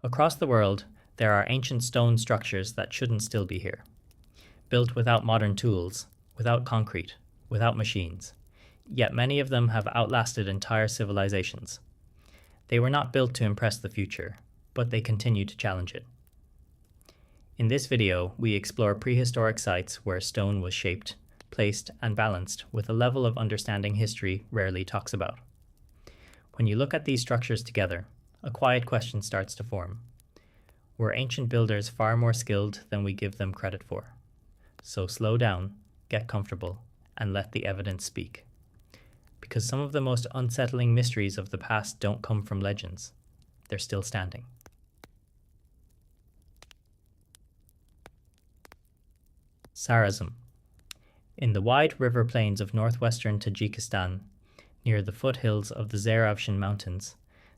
Across the world, there are ancient stone structures that shouldn't still be here. Built without modern tools, without concrete, without machines. Yet many of them have outlasted entire civilizations. They were not built to impress the future, but they continue to challenge it. In this video, we explore prehistoric sites where stone was shaped, placed, and balanced with a level of understanding history rarely talks about. When you look at these structures together, a quiet question starts to form. Were ancient builders far more skilled than we give them credit for? So slow down, get comfortable, and let the evidence speak. Because some of the most unsettling mysteries of the past don't come from legends. They're still standing. Sarazm. In the wide river plains of northwestern Tajikistan, near the foothills of the Zeravshan Mountains,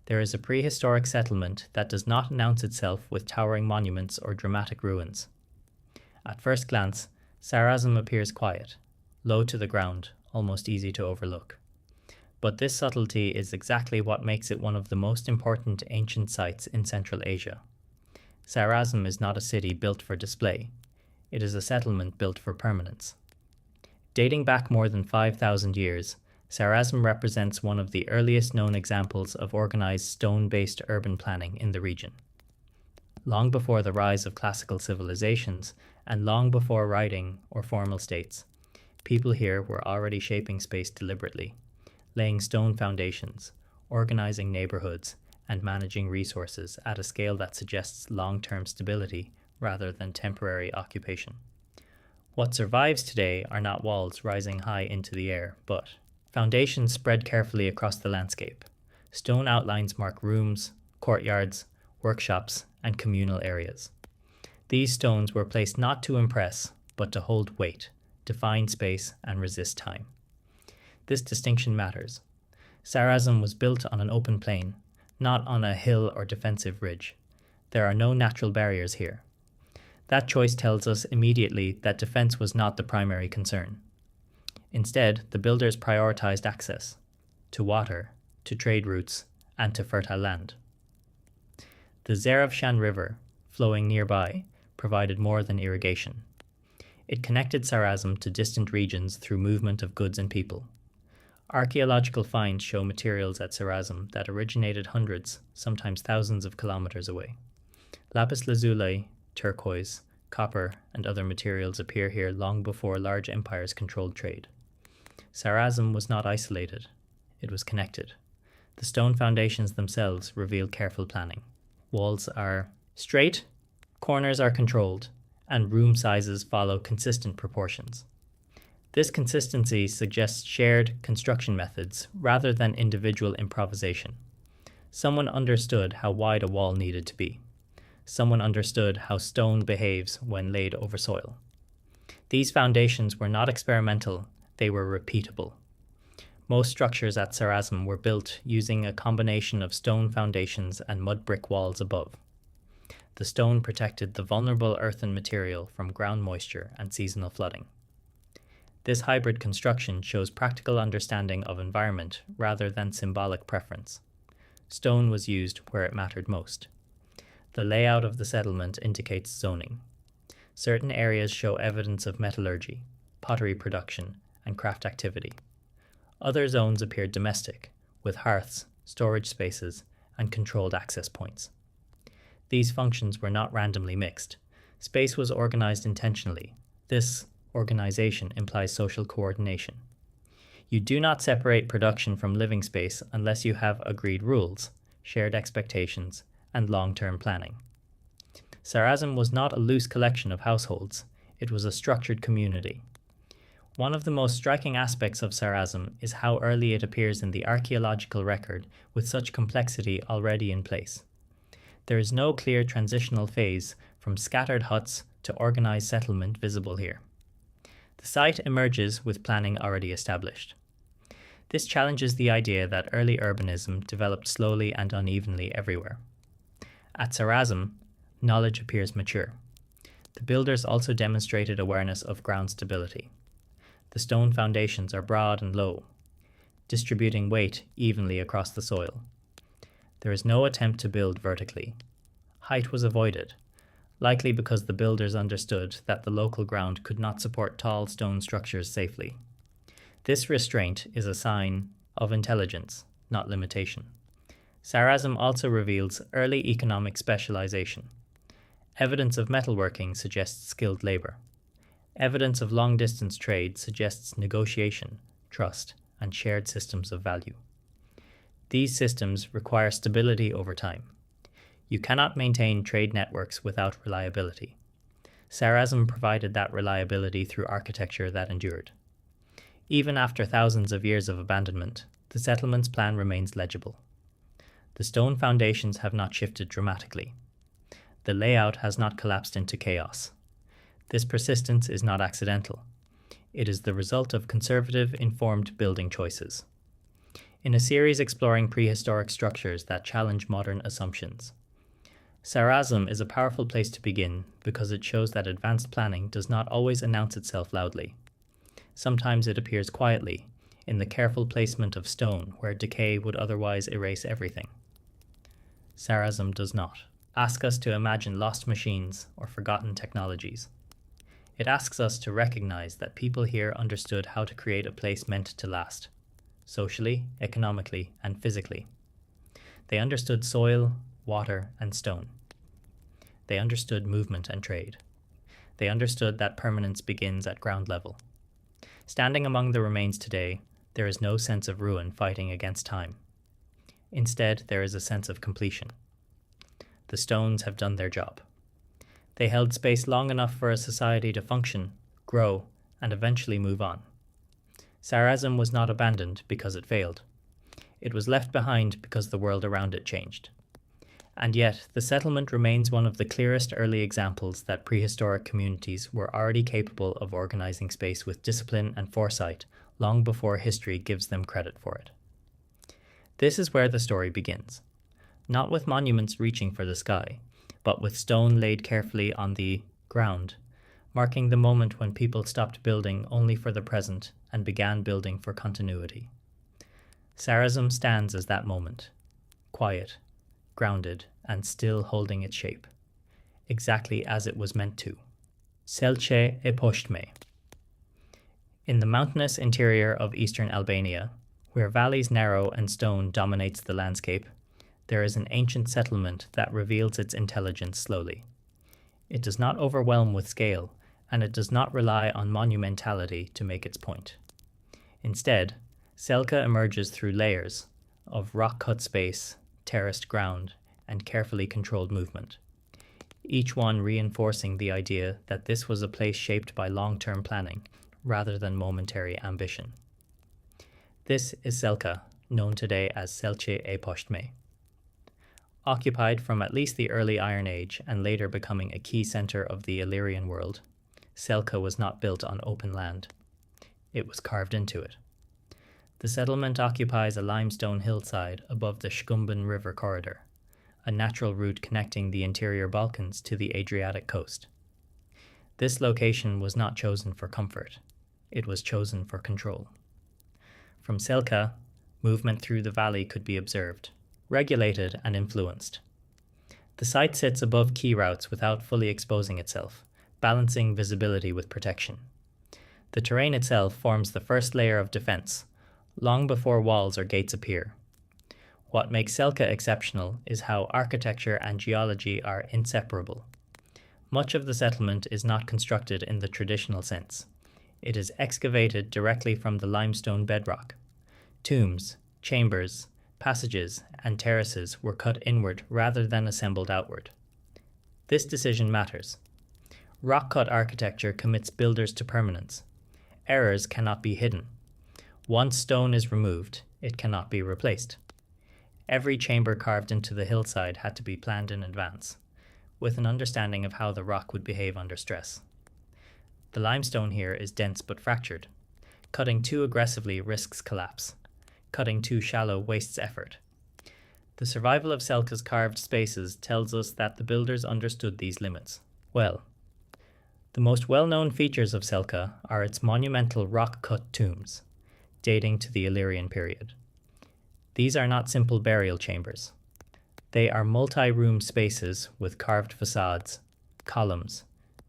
there is a prehistoric settlement that does not announce itself with towering monuments or dramatic ruins. At first glance, Sarazm appears quiet, low to the ground, almost easy to overlook. But this subtlety is exactly what makes it one of the most important ancient sites in Central Asia. Sarazm is not a city built for display. It is a settlement built for permanence. Dating back more than 5,000 years, Sarazm represents one of the earliest known examples of organized stone-based urban planning in the region. Long before the rise of classical civilizations, and long before writing or formal states, people here were already shaping space deliberately, laying stone foundations, organizing neighborhoods, and managing resources at a scale that suggests long-term stability rather than temporary occupation. What survives today are not walls rising high into the air, but foundations spread carefully across the landscape. Stone outlines mark rooms, courtyards, workshops, and communal areas. These stones were placed not to impress, but to hold weight, define space, and resist time. This distinction matters. Sarazm was built on an open plain, not on a hill or defensive ridge. There are no natural barriers here. That choice tells us immediately that defense was not the primary concern. Instead, the builders prioritized access to water, to trade routes, and to fertile land. The Zeravshan River, flowing nearby, provided more than irrigation. It connected Sarazm to distant regions through movement of goods and people. Archaeological finds show materials at Sarazm that originated hundreds, sometimes thousands of kilometers away. Lapis lazuli, turquoise, copper, and other materials appear here long before large empires controlled trade. Sarazm was not isolated. It was connected. The stone foundations themselves reveal careful planning. Walls are straight, corners are controlled, and room sizes follow consistent proportions. This consistency suggests shared construction methods rather than individual improvisation. Someone understood how wide a wall needed to be. Someone understood how stone behaves when laid over soil. These foundations were not experimental, they were repeatable. Most structures at Sarazm were built using a combination of stone foundations and mud brick walls above. The stone protected the vulnerable earthen material from ground moisture and seasonal flooding. This hybrid construction shows practical understanding of environment rather than symbolic preference. Stone was used where it mattered most. The layout of the settlement indicates zoning. Certain areas show evidence of metallurgy, pottery production, and craft activity. Other zones appear domestic, with hearths, storage spaces, and controlled access points. These functions were not randomly mixed. Space was organized intentionally. This organization implies social coordination. You do not separate production from living space unless you have agreed rules, shared expectations, and long-term planning. Sarazm was not a loose collection of households. It was a structured community. One of the most striking aspects of Sarazm is how early it appears in the archaeological record with such complexity already in place. There is no clear transitional phase from scattered huts to organized settlement visible here. The site emerges with planning already established. This challenges the idea that early urbanism developed slowly and unevenly everywhere. At Sarazm, knowledge appears mature. The builders also demonstrated awareness of ground stability. The stone foundations are broad and low, distributing weight evenly across the soil. There is no attempt to build vertically. height was avoided, likely because the builders understood that the local ground could not support tall stone structures safely. This restraint is a sign of intelligence, not limitation. Sarasm also reveals early economic specialization. Evidence of metalworking suggests skilled labor. Evidence of long-distance trade suggests negotiation, trust, and shared systems of value. These systems require stability over time. You cannot maintain trade networks without reliability. Sarasm provided that reliability through architecture that endured. Even after thousands of years of abandonment, the settlement's plan remains legible. The stone foundations have not shifted dramatically. The layout has not collapsed into chaos. This persistence is not accidental. It is the result of conservative, informed building choices. In a series exploring prehistoric structures that challenge modern assumptions, Sarasm is a powerful place to begin because it shows that advanced planning does not always announce itself loudly. Sometimes it appears quietly, in the careful placement of stone where decay would otherwise erase everything. Sarasm does not ask us to imagine lost machines or forgotten technologies. It asks us to recognize that people here understood how to create a place meant to last, socially, economically, and physically. They understood soil, water, and stone. They understood movement and trade. They understood that permanence begins at ground level. Standing among the remains today, there is no sense of ruin fighting against time. Instead, there is a sense of completion. The stones have done their job. They held space long enough for a society to function, grow, and eventually move on. Sarasm was not abandoned because it failed. It was left behind because the world around it changed. And yet, the settlement remains one of the clearest early examples that prehistoric communities were already capable of organizing space with discipline and foresight long before history gives them credit for it. This is where the story begins. Not with monuments reaching for the sky, but with stone laid carefully on the ground, marking the moment when people stopped building only for the present and began building for continuity. Sarasm stands as that moment, quiet, grounded, and still holding its shape, exactly as it was meant to. Selce e Poshtme. In the mountainous interior of eastern Albania, where valleys narrow and stone dominates the landscape, there is an ancient settlement that reveals its intelligence slowly. It does not overwhelm with scale, and it does not rely on monumentality to make its point. Instead, Selka emerges through layers of rock-cut space, terraced ground, and carefully controlled movement, each one reinforcing the idea that this was a place shaped by long-term planning rather than momentary ambition. This is Selka, known today as Selce e Poshtme. Occupied from at least the early Iron Age and later becoming a key center of the Illyrian world, Selka was not built on open land. It was carved into it. The settlement occupies a limestone hillside above the Shkumban River corridor, a natural route connecting the interior Balkans to the Adriatic coast. This location was not chosen for comfort. It was chosen for control. From Selka, movement through the valley could be observed, regulated and influenced. The site sits above key routes without fully exposing itself, balancing visibility with protection. The terrain itself forms the first layer of defense, long before walls or gates appear. What makes Selka exceptional is how architecture and geology are inseparable. Much of the settlement is not constructed in the traditional sense. It is excavated directly from the limestone bedrock. Tombs, chambers, passages, and terraces were cut inward rather than assembled outward. This decision matters. Rock-cut architecture commits builders to permanence. Errors cannot be hidden. Once stone is removed, it cannot be replaced. Every chamber carved into the hillside had to be planned in advance, with an understanding of how the rock would behave under stress. The limestone here is dense but fractured. Cutting too aggressively risks collapse. Cutting too shallow wastes effort. The survival of Selka's carved spaces tells us that the builders understood these limits well. The most well-known features of Selka are its monumental rock-cut tombs, dating to the Illyrian period. These are not simple burial chambers. They are multi-room spaces with carved facades, columns,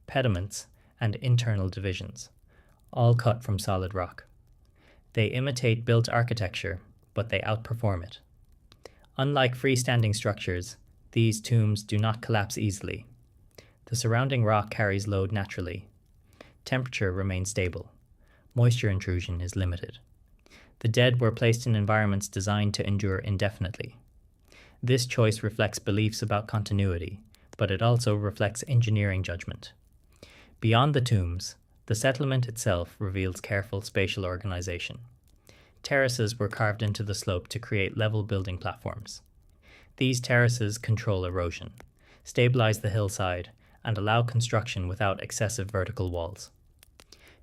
pediments, and internal divisions, all cut from solid rock. They imitate built architecture, but they outperform it. Unlike freestanding structures, these tombs do not collapse easily. The surrounding rock carries load naturally. Temperature remains stable. Moisture intrusion is limited. The dead were placed in environments designed to endure indefinitely. This choice reflects beliefs about continuity, but it also reflects engineering judgment. Beyond the tombs, the settlement itself reveals careful spatial organization. Terraces were carved into the slope to create level building platforms. These terraces control erosion, stabilize the hillside, and allow construction without excessive vertical walls.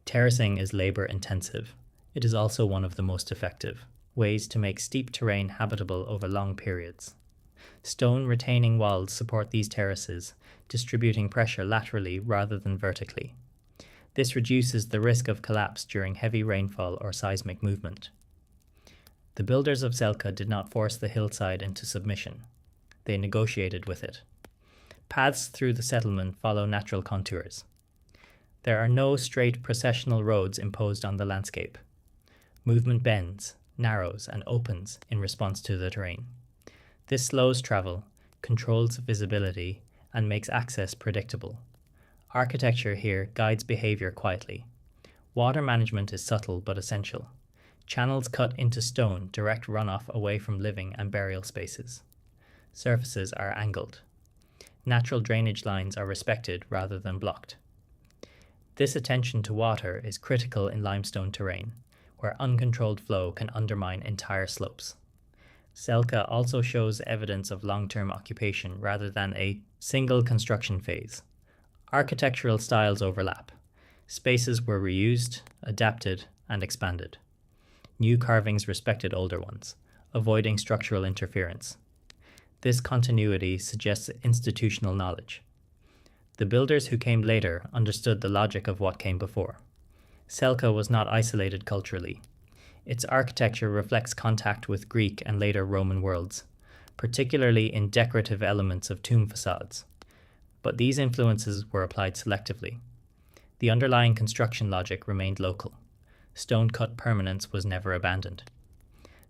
Terracing is labor-intensive. It is also one of the most effective ways to make steep terrain habitable over long periods. Stone retaining walls support these terraces, distributing pressure laterally rather than vertically. This reduces the risk of collapse during heavy rainfall or seismic movement. The builders of Selka did not force the hillside into submission. They negotiated with it. Paths through the settlement follow natural contours. There are no straight processional roads imposed on the landscape. Movement bends, narrows, and opens in response to the terrain. This slows travel, controls visibility, and makes access predictable. Architecture here guides behavior quietly. Water management is subtle but essential. Channels cut into stone direct runoff away from living and burial spaces. Surfaces are angled. Natural drainage lines are respected rather than blocked. This attention to water is critical in limestone terrain, where uncontrolled flow can undermine entire slopes. Selka also shows evidence of long-term occupation rather than a single construction phase. Architectural styles overlap. Spaces were reused, adapted, and expanded. New carvings respected older ones, avoiding structural interference. This continuity suggests institutional knowledge. The builders who came later understood the logic of what came before. Selka was not isolated culturally. Its architecture reflects contact with Greek and later Roman worlds, particularly in decorative elements of tomb facades. But these influences were applied selectively. The underlying construction logic remained local. Stone-cut permanence was never abandoned.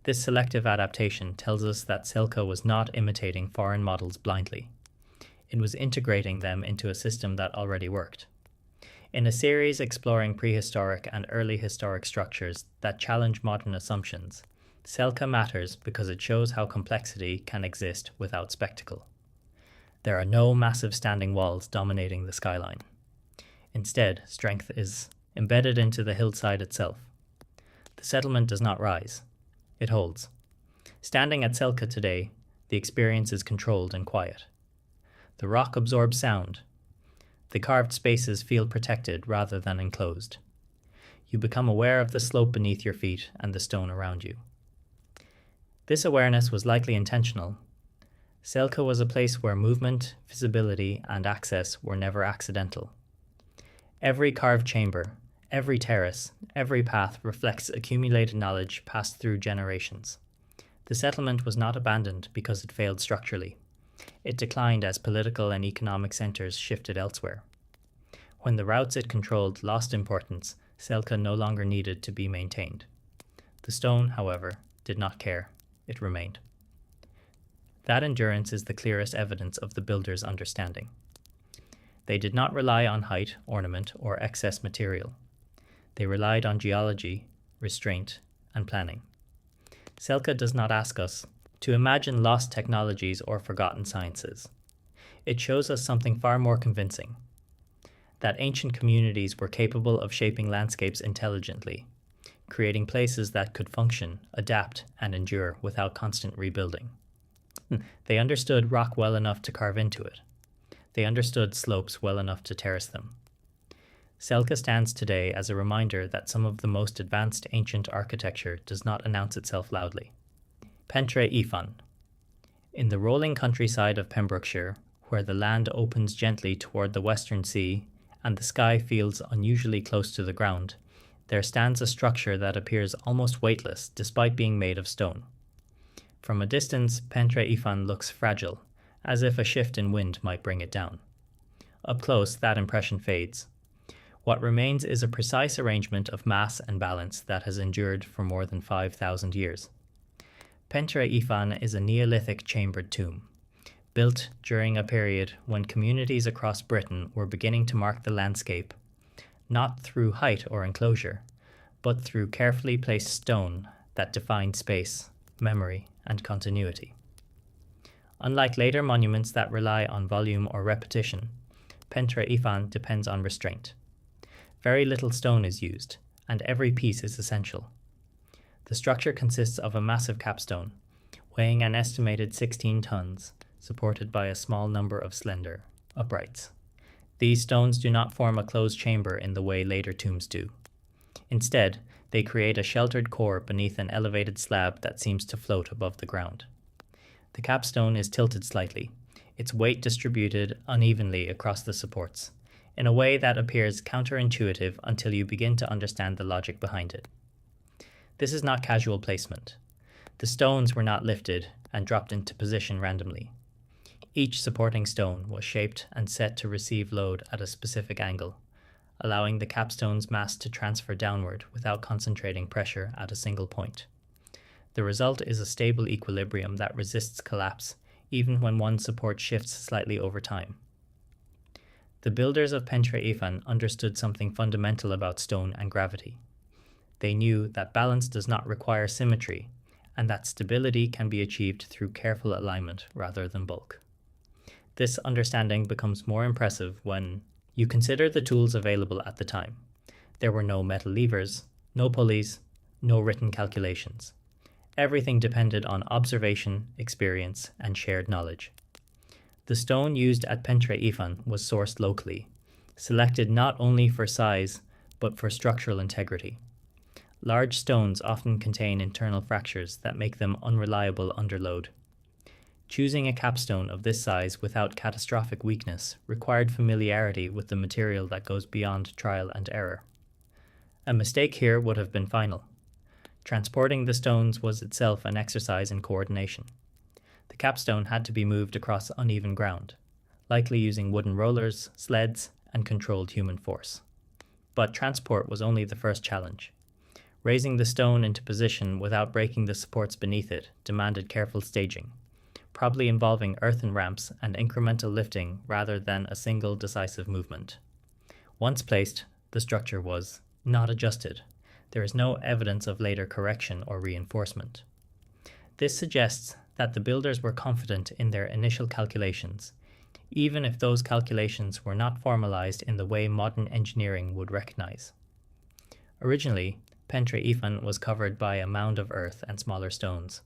This selective adaptation tells us that Selka was not imitating foreign models blindly. It was integrating them into a system that already worked. In a series exploring prehistoric and early historic structures that challenge modern assumptions, Selka matters because it shows how complexity can exist without spectacle. There are no massive standing walls dominating the skyline. Instead, strength is embedded into the hillside itself. The settlement does not rise. It holds. Standing at Selka today, the experience is controlled and quiet. The rock absorbs sound. The carved spaces feel protected rather than enclosed. You become aware of the slope beneath your feet and the stone around you. This awareness was likely intentional. Selka was a place where movement, visibility, and access were never accidental. Every carved chamber, every terrace, every path reflects accumulated knowledge passed through generations. The settlement was not abandoned because it failed structurally. It declined as political and economic centers shifted elsewhere. When the routes it controlled lost importance, Selka no longer needed to be maintained. The stone, however, did not care. It remained. That endurance is the clearest evidence of the builders' understanding. They did not rely on height, ornament, or excess material. They relied on geology, restraint, and planning. Selka does not ask us to imagine lost technologies or forgotten sciences. It shows us something far more convincing, that ancient communities were capable of shaping landscapes intelligently, creating places that could function, adapt, and endure without constant rebuilding. They understood rock well enough to carve into it. They understood slopes well enough to terrace them. Selka stands today as a reminder that some of the most advanced ancient architecture does not announce itself loudly. Pentre Ifan. In the rolling countryside of Pembrokeshire, where the land opens gently toward the western sea and the sky feels unusually close to the ground, there stands a structure that appears almost weightless despite being made of stone. From a distance, Pentre Ifan looks fragile, as if a shift in wind might bring it down. Up close, that impression fades. What remains is a precise arrangement of mass and balance that has endured for more than 5,000 years. Pentre Ifan is a Neolithic chambered tomb, built during a period when communities across Britain were beginning to mark the landscape, not through height or enclosure, but through carefully placed stone that defined space, memory, and continuity. Unlike later monuments that rely on volume or repetition, Pentre Ifan depends on restraint. Very little stone is used, and every piece is essential. The structure consists of a massive capstone, weighing an estimated 16 tons, supported by a small number of slender uprights. These stones do not form a closed chamber in the way later tombs do. Instead, they create a sheltered core beneath an elevated slab that seems to float above the ground. The capstone is tilted slightly, its weight distributed unevenly across the supports, in a way that appears counterintuitive until you begin to understand the logic behind it. This is not casual placement. The stones were not lifted and dropped into position randomly. Each supporting stone was shaped and set to receive load at a specific angle, allowing the capstone's mass to transfer downward without concentrating pressure at a single point. The result is a stable equilibrium that resists collapse even when one support shifts slightly over time. The builders of Pentre Ifan understood something fundamental about stone and gravity. They knew that balance does not require symmetry, and that stability can be achieved through careful alignment rather than bulk. This understanding becomes more impressive when you consider the tools available at the time. There were no metal levers, no pulleys, no written calculations. Everything depended on observation, experience, and shared knowledge. The stone used at Pentre Ifan was sourced locally, selected not only for size, but for structural integrity. Large stones often contain internal fractures that make them unreliable under load. Choosing a capstone of this size without catastrophic weakness required familiarity with the material that goes beyond trial and error. A mistake here would have been final. Transporting the stones was itself an exercise in coordination. The capstone had to be moved across uneven ground, likely using wooden rollers, sleds, and controlled human force. But transport was only the first challenge. Raising the stone into position without breaking the supports beneath it demanded careful staging, probably involving earthen ramps and incremental lifting rather than a single decisive movement. Once placed, the structure was not adjusted. There is no evidence of later correction or reinforcement. This suggests that the builders were confident in their initial calculations, even if those calculations were not formalized in the way modern engineering would recognize. Originally, Pentre Ifan was covered by a mound of earth and smaller stones,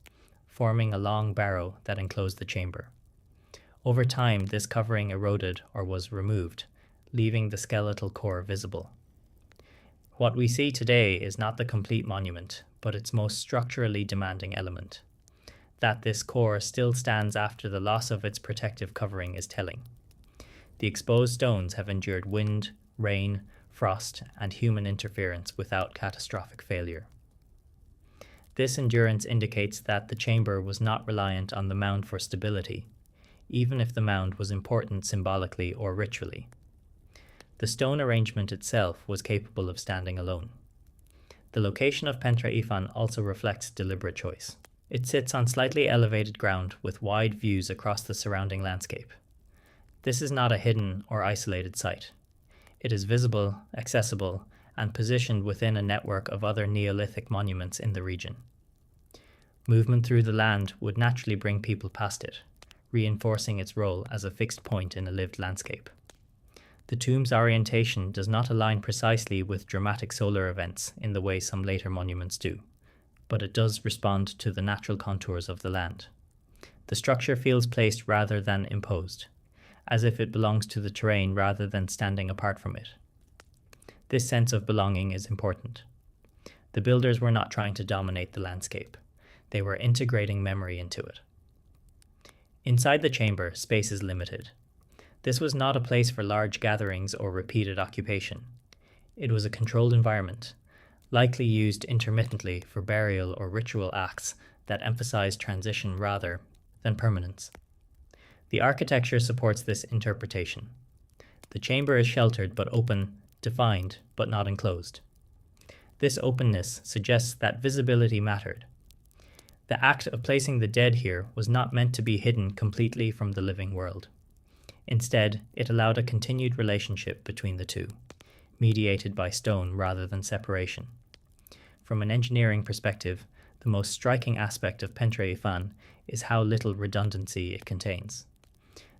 forming a long barrow that enclosed the chamber. Over time, this covering eroded or was removed, leaving the skeletal core visible. What we see today is not the complete monument, but its most structurally demanding element. That this core still stands after the loss of its protective covering is telling. The exposed stones have endured wind, rain, frost, and human interference without catastrophic failure. This endurance indicates that the chamber was not reliant on the mound for stability, even if the mound was important symbolically or ritually. The stone arrangement itself was capable of standing alone. The location of Pentre Ifan also reflects deliberate choice. It sits on slightly elevated ground with wide views across the surrounding landscape. This is not a hidden or isolated site. It is visible, accessible, and positioned within a network of other Neolithic monuments in the region. Movement through the land would naturally bring people past it, reinforcing its role as a fixed point in a lived landscape. The tomb's orientation does not align precisely with dramatic solar events in the way some later monuments do, but it does respond to the natural contours of the land. The structure feels placed rather than imposed, as if it belongs to the terrain rather than standing apart from it. This sense of belonging is important. The builders were not trying to dominate the landscape. They were integrating memory into it. Inside the chamber, space is limited. This was not a place for large gatherings or repeated occupation. It was a controlled environment, likely used intermittently for burial or ritual acts that emphasize transition rather than permanence. The architecture supports this interpretation. The chamber is sheltered but open, defined but not enclosed. This openness suggests that visibility mattered. The act of placing the dead here was not meant to be hidden completely from the living world. Instead, it allowed a continued relationship between the two, mediated by stone rather than separation. From an engineering perspective, the most striking aspect of Pentre Ifan is how little redundancy it contains.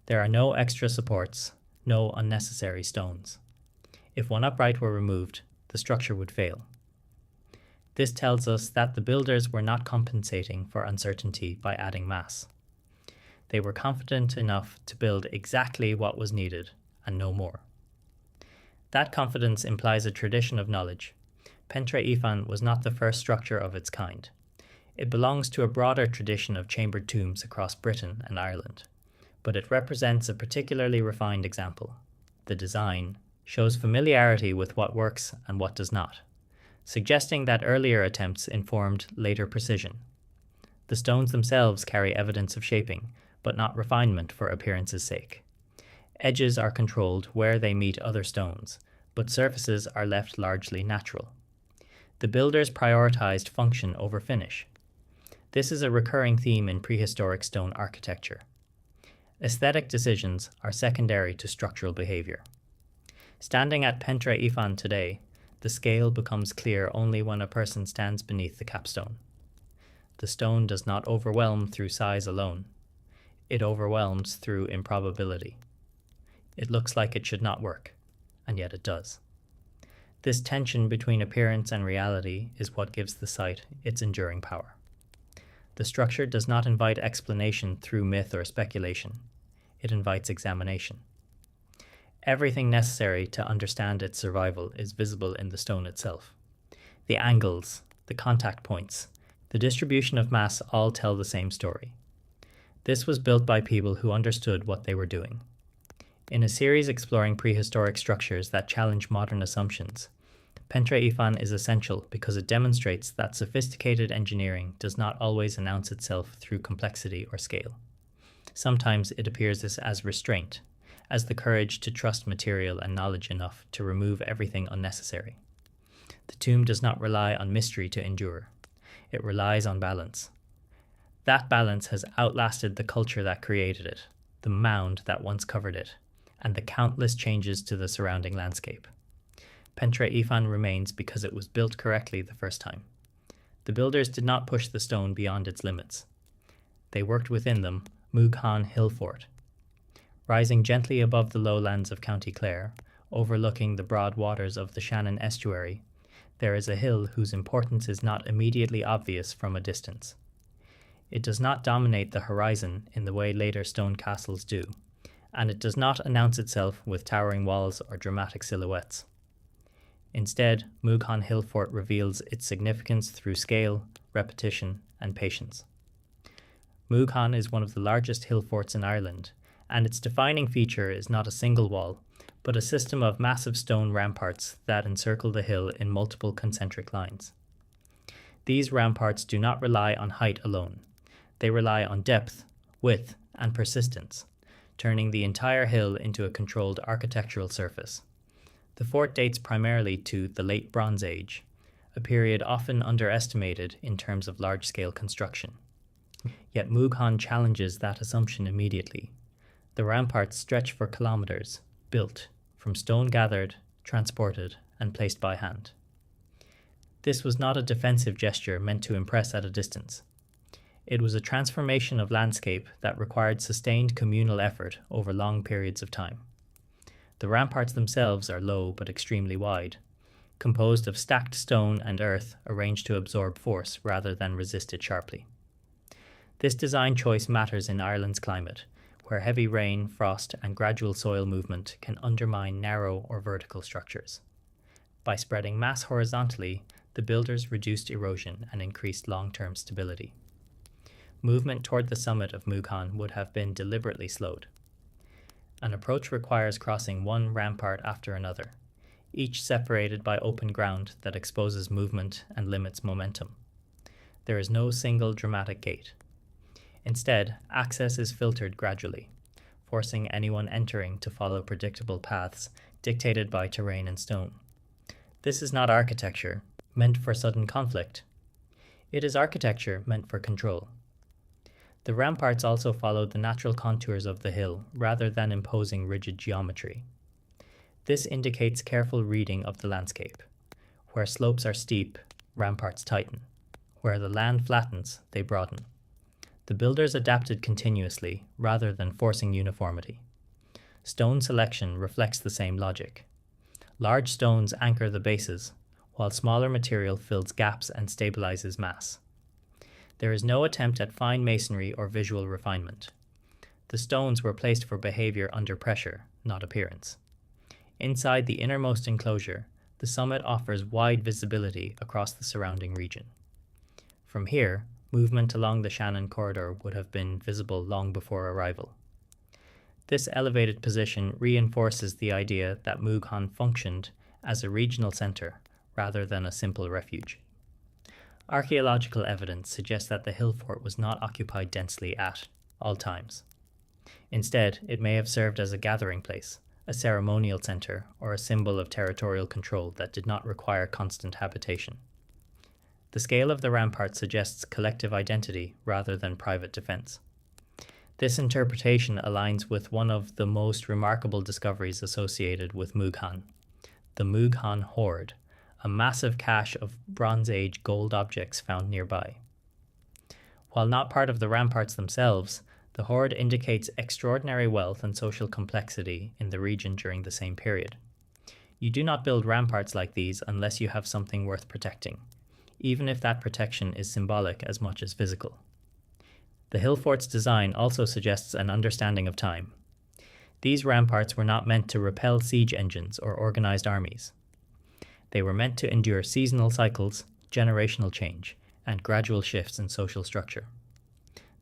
There are no extra supports, no unnecessary stones. If one upright were removed, the structure would fail. This tells us that the builders were not compensating for uncertainty by adding mass. They were confident enough to build exactly what was needed, and no more. That confidence implies a tradition of knowledge. Pentre Ifan was not the first structure of its kind. It belongs to a broader tradition of chambered tombs across Britain and Ireland, but it represents a particularly refined example. The design shows familiarity with what works and what does not, suggesting that earlier attempts informed later precision. The stones themselves carry evidence of shaping, but not refinement for appearance's sake. Edges are controlled where they meet other stones, but surfaces are left largely natural. The builders prioritized function over finish. This is a recurring theme in prehistoric stone architecture. Aesthetic decisions are secondary to structural behavior. Standing at Pentre Ifan today, the scale becomes clear only when a person stands beneath the capstone. The stone does not overwhelm through size alone. It overwhelms through improbability. It looks like it should not work, and yet it does. This tension between appearance and reality is what gives the site its enduring power. The structure does not invite explanation through myth or speculation. It invites examination. Everything necessary to understand its survival is visible in the stone itself. The angles, the contact points, the distribution of mass all tell the same story. This was built by people who understood what they were doing. In a series exploring prehistoric structures that challenge modern assumptions, Pentre Ifan is essential because it demonstrates that sophisticated engineering does not always announce itself through complexity or scale. Sometimes it appears as restraint, as the courage to trust material and knowledge enough to remove everything unnecessary. The tomb does not rely on mystery to endure. It relies on balance. That balance has outlasted the culture that created it, the mound that once covered it, and the countless changes to the surrounding landscape. Pentre Ifan remains because it was built correctly the first time. The builders did not push the stone beyond its limits. They worked within them, Mooghan Hill Fort. Rising gently above the lowlands of County Clare, overlooking the broad waters of the Shannon estuary, there is a hill whose importance is not immediately obvious from a distance. It does not dominate the horizon in the way later stone castles do, and it does not announce itself with towering walls or dramatic silhouettes. Instead, Mooghan Hill Fort reveals its significance through scale, repetition, and patience. Mooghan is one of the largest hill forts in Ireland, and its defining feature is not a single wall, but a system of massive stone ramparts that encircle the hill in multiple concentric lines. These ramparts do not rely on height alone. They rely on depth, width, and persistence, turning the entire hill into a controlled architectural surface. The fort dates primarily to the Late Bronze Age, a period often underestimated in terms of large-scale construction. Yet Mooghan challenges that assumption immediately. The ramparts stretch for kilometers, built from stone gathered, transported, and placed by hand. This was not a defensive gesture meant to impress at a distance. It was a transformation of landscape that required sustained communal effort over long periods of time. The ramparts themselves are low but extremely wide, composed of stacked stone and earth arranged to absorb force rather than resist it sharply. This design choice matters in Ireland's climate, where heavy rain, frost, and gradual soil movement can undermine narrow or vertical structures. By spreading mass horizontally, the builders reduced erosion and increased long-term stability. Movement toward the summit of Mooghan would have been deliberately slowed. An approach requires crossing one rampart after another, each separated by open ground that exposes movement and limits momentum. There is no single dramatic gate. Instead, access is filtered gradually, forcing anyone entering to follow predictable paths dictated by terrain and stone. This is not architecture meant for sudden conflict. It is architecture meant for control. The ramparts also followed the natural contours of the hill rather than imposing rigid geometry. This indicates careful reading of the landscape. Where slopes are steep, ramparts tighten. Where the land flattens, they broaden. The builders adapted continuously rather than forcing uniformity. Stone selection reflects the same logic. Large stones anchor the bases, while smaller material fills gaps and stabilizes mass. There is no attempt at fine masonry or visual refinement. The stones were placed for behavior under pressure, not appearance. Inside the innermost enclosure, the summit offers wide visibility across the surrounding region. From here, movement along the Shannon corridor would have been visible long before arrival. This elevated position reinforces the idea that Mughan functioned as a regional center rather than a simple refuge. Archaeological evidence suggests that the hill fort was not occupied densely at all times. Instead, it may have served as a gathering place, a ceremonial center, or a symbol of territorial control that did not require constant habitation. The scale of the rampart suggests collective identity rather than private defense. This interpretation aligns with one of the most remarkable discoveries associated with Mughan, the Mughan Hoard, a massive cache of Bronze Age gold objects found nearby. While not part of the ramparts themselves, the hoard indicates extraordinary wealth and social complexity in the region during the same period. You do not build ramparts like these unless you have something worth protecting, even if that protection is symbolic as much as physical. The hill fort's design also suggests an understanding of time. These ramparts were not meant to repel siege engines or organized armies. They were meant to endure seasonal cycles, generational change, and gradual shifts in social structure.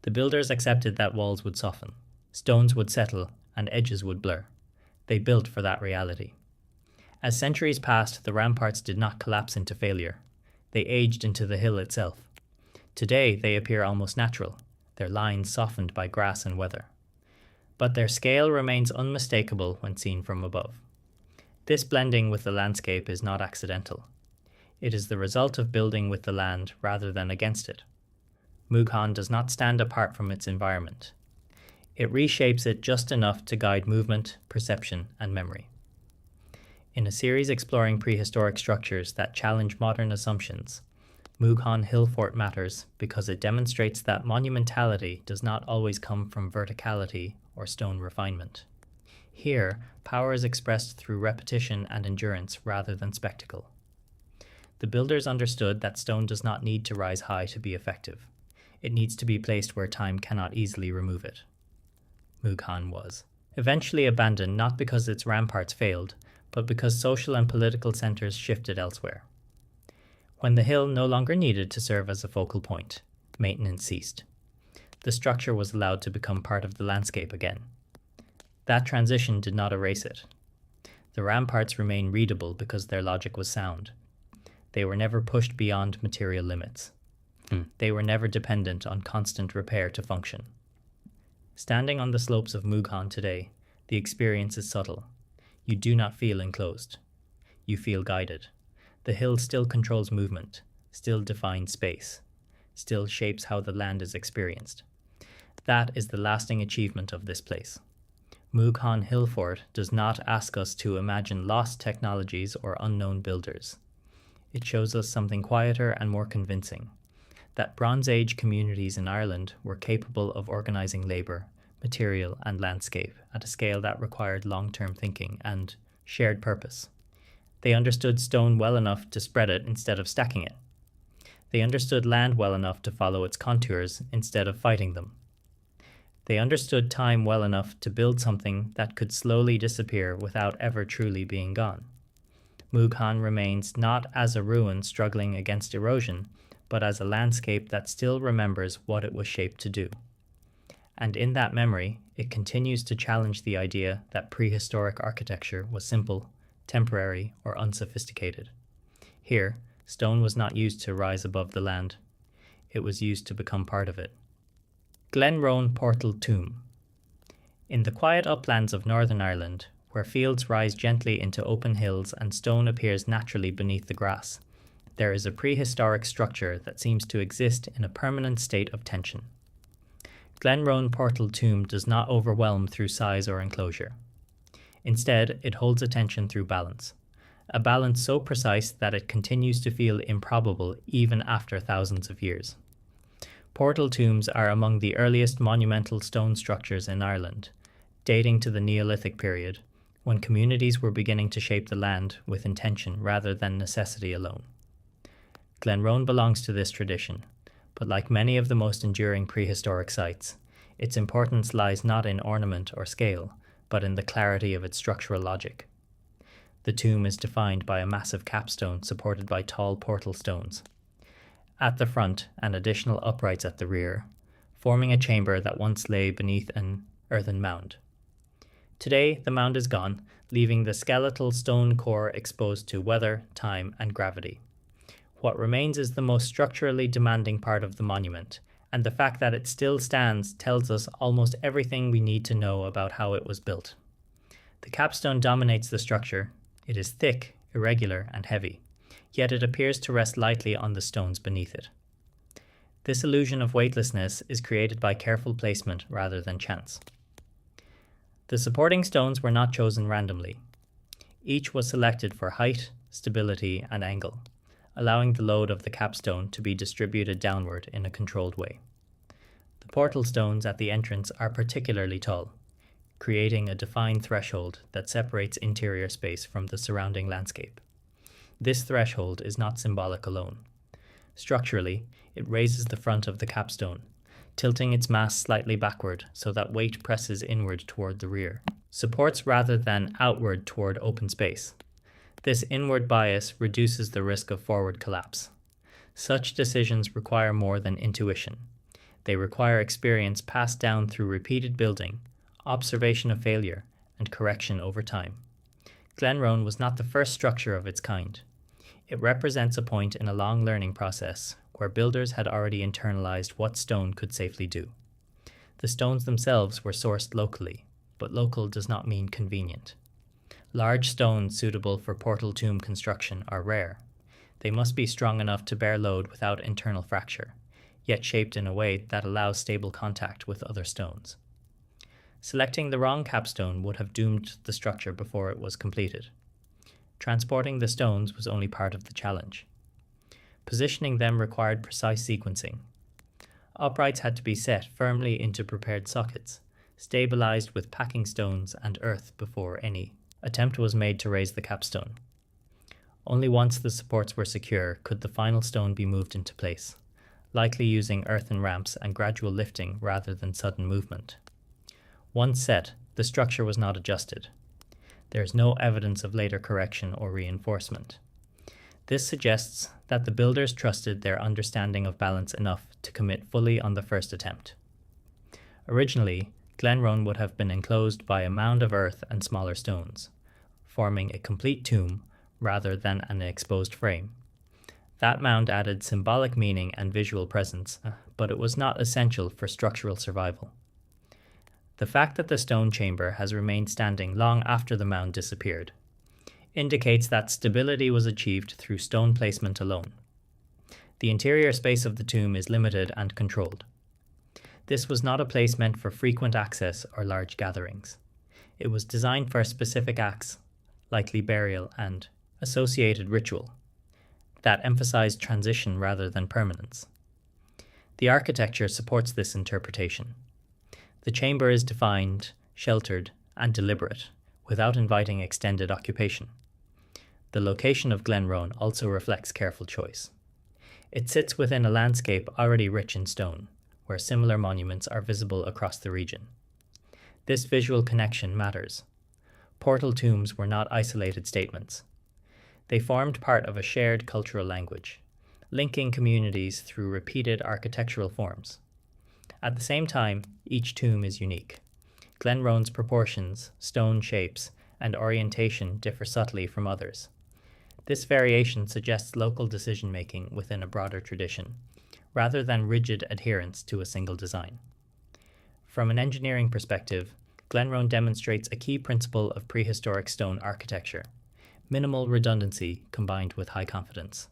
The builders accepted that walls would soften, stones would settle, and edges would blur. They built for that reality. As centuries passed, the ramparts did not collapse into failure. They aged into the hill itself. Today, they appear almost natural, their lines softened by grass and weather. But their scale remains unmistakable when seen from above. This blending with the landscape is not accidental. It is the result of building with the land rather than against it. Mughan does not stand apart from its environment. It reshapes it just enough to guide movement, perception, and memory. In a series exploring prehistoric structures that challenge modern assumptions, Mughan Hill Fort matters because it demonstrates that monumentality does not always come from verticality or stone refinement. Here, power is expressed through repetition and endurance rather than spectacle. The builders understood that stone does not need to rise high to be effective. It needs to be placed where time cannot easily remove it. Mughan was eventually abandoned not because its ramparts failed, but because social and political centers shifted elsewhere. When the hill no longer needed to serve as a focal point, maintenance ceased. The structure was allowed to become part of the landscape again. That transition did not erase it. The ramparts remain readable because their logic was sound. They were never pushed beyond material limits. They were never dependent on constant repair to function. Standing on the slopes of Mughan today, the experience is subtle. You do not feel enclosed. You feel guided. The hill still controls movement, still defines space, still shapes how the land is experienced. That is the lasting achievement of this place. Mughan Hill Fort does not ask us to imagine lost technologies or unknown builders. It shows us something quieter and more convincing, that Bronze Age communities in Ireland were capable of organizing labour, material and landscape at a scale that required long-term thinking and shared purpose. They understood stone well enough to spread it instead of stacking it. They understood land well enough to follow its contours instead of fighting them. They understood time well enough to build something that could slowly disappear without ever truly being gone. Mughan remains not as a ruin struggling against erosion, but as a landscape that still remembers what it was shaped to do. And in that memory, it continues to challenge the idea that prehistoric architecture was simple, temporary, or unsophisticated. Here, stone was not used to rise above the land. it was used to become part of it. Glenrowan Portal Tomb. In the quiet uplands of Northern Ireland, where fields rise gently into open hills and stone appears naturally beneath the grass, there is a prehistoric structure that seems to exist in a permanent state of tension. Glenrowan Portal Tomb does not overwhelm through size or enclosure. Instead, it holds attention through balance, a balance so precise that it continues to feel improbable even after thousands of years. Portal tombs are among the earliest monumental stone structures in Ireland, dating to the Neolithic period, when communities were beginning to shape the land with intention rather than necessity alone. Glenrowan belongs to this tradition, but like many of the most enduring prehistoric sites, its importance lies not in ornament or scale, but in the clarity of its structural logic. The tomb is defined by a massive capstone supported by tall portal stones at the front and additional uprights at the rear, forming a chamber that once lay beneath an earthen mound. Today, the mound is gone, leaving the skeletal stone core exposed to weather, time, and gravity. What remains is the most structurally demanding part of the monument, and the fact that it still stands tells us almost everything we need to know about how it was built. The capstone dominates the structure. It is thick, irregular, and heavy, yet it appears to rest lightly on the stones beneath it. This illusion of weightlessness is created by careful placement rather than chance. The supporting stones were not chosen randomly. Each was selected for height, stability, and angle, allowing the load of the capstone to be distributed downward in a controlled way. The portal stones at the entrance are particularly tall, creating a defined threshold that separates interior space from the surrounding landscape. This threshold is not symbolic alone. Structurally, it raises the front of the capstone, tilting its mass slightly backward so that weight presses inward toward the rear, supports rather than outward toward open space. This inward bias reduces the risk of forward collapse. Such decisions require more than intuition. They require experience passed down through repeated building, observation of failure, and correction over time. Glenrowan was not the first structure of its kind. It represents a point in a long learning process where builders had already internalized what stone could safely do. The stones themselves were sourced locally, but local does not mean convenient. Large stones suitable for portal tomb construction are rare. They must be strong enough to bear load without internal fracture, yet shaped in a way that allows stable contact with other stones. Selecting the wrong capstone would have doomed the structure before it was completed. Transporting the stones was only part of the challenge. Positioning them required precise sequencing. Uprights had to be set firmly into prepared sockets, stabilized with packing stones and earth before any attempt was made to raise the capstone. Only once the supports were secure could the final stone be moved into place, likely using earthen ramps and gradual lifting rather than sudden movement. Once set, the structure was not adjusted. There is no evidence of later correction or reinforcement. This suggests that the builders trusted their understanding of balance enough to commit fully on the first attempt. Originally, Glenrowan would have been enclosed by a mound of earth and smaller stones, forming a complete tomb rather than an exposed frame. That mound added symbolic meaning and visual presence, but it was not essential for structural survival. The fact that the stone chamber has remained standing long after the mound disappeared indicates that stability was achieved through stone placement alone. The interior space of the tomb is limited and controlled. This was not a place meant for frequent access or large gatherings. It was designed for specific acts, likely burial and associated ritual, that emphasized transition rather than permanence. The architecture supports this interpretation. The chamber is defined, sheltered, and deliberate, without inviting extended occupation. The location of Glenrowan also reflects careful choice. It sits within a landscape already rich in stone, where similar monuments are visible across the region. This visual connection matters. Portal tombs were not isolated statements. They formed part of a shared cultural language, linking communities through repeated architectural forms. At the same time, each tomb is unique. Glenrowan's proportions, stone shapes, and orientation differ subtly from others. This variation suggests local decision-making within a broader tradition, rather than rigid adherence to a single design. From an engineering perspective, Glenrowan demonstrates a key principle of prehistoric stone architecture: minimal redundancy combined with high confidence.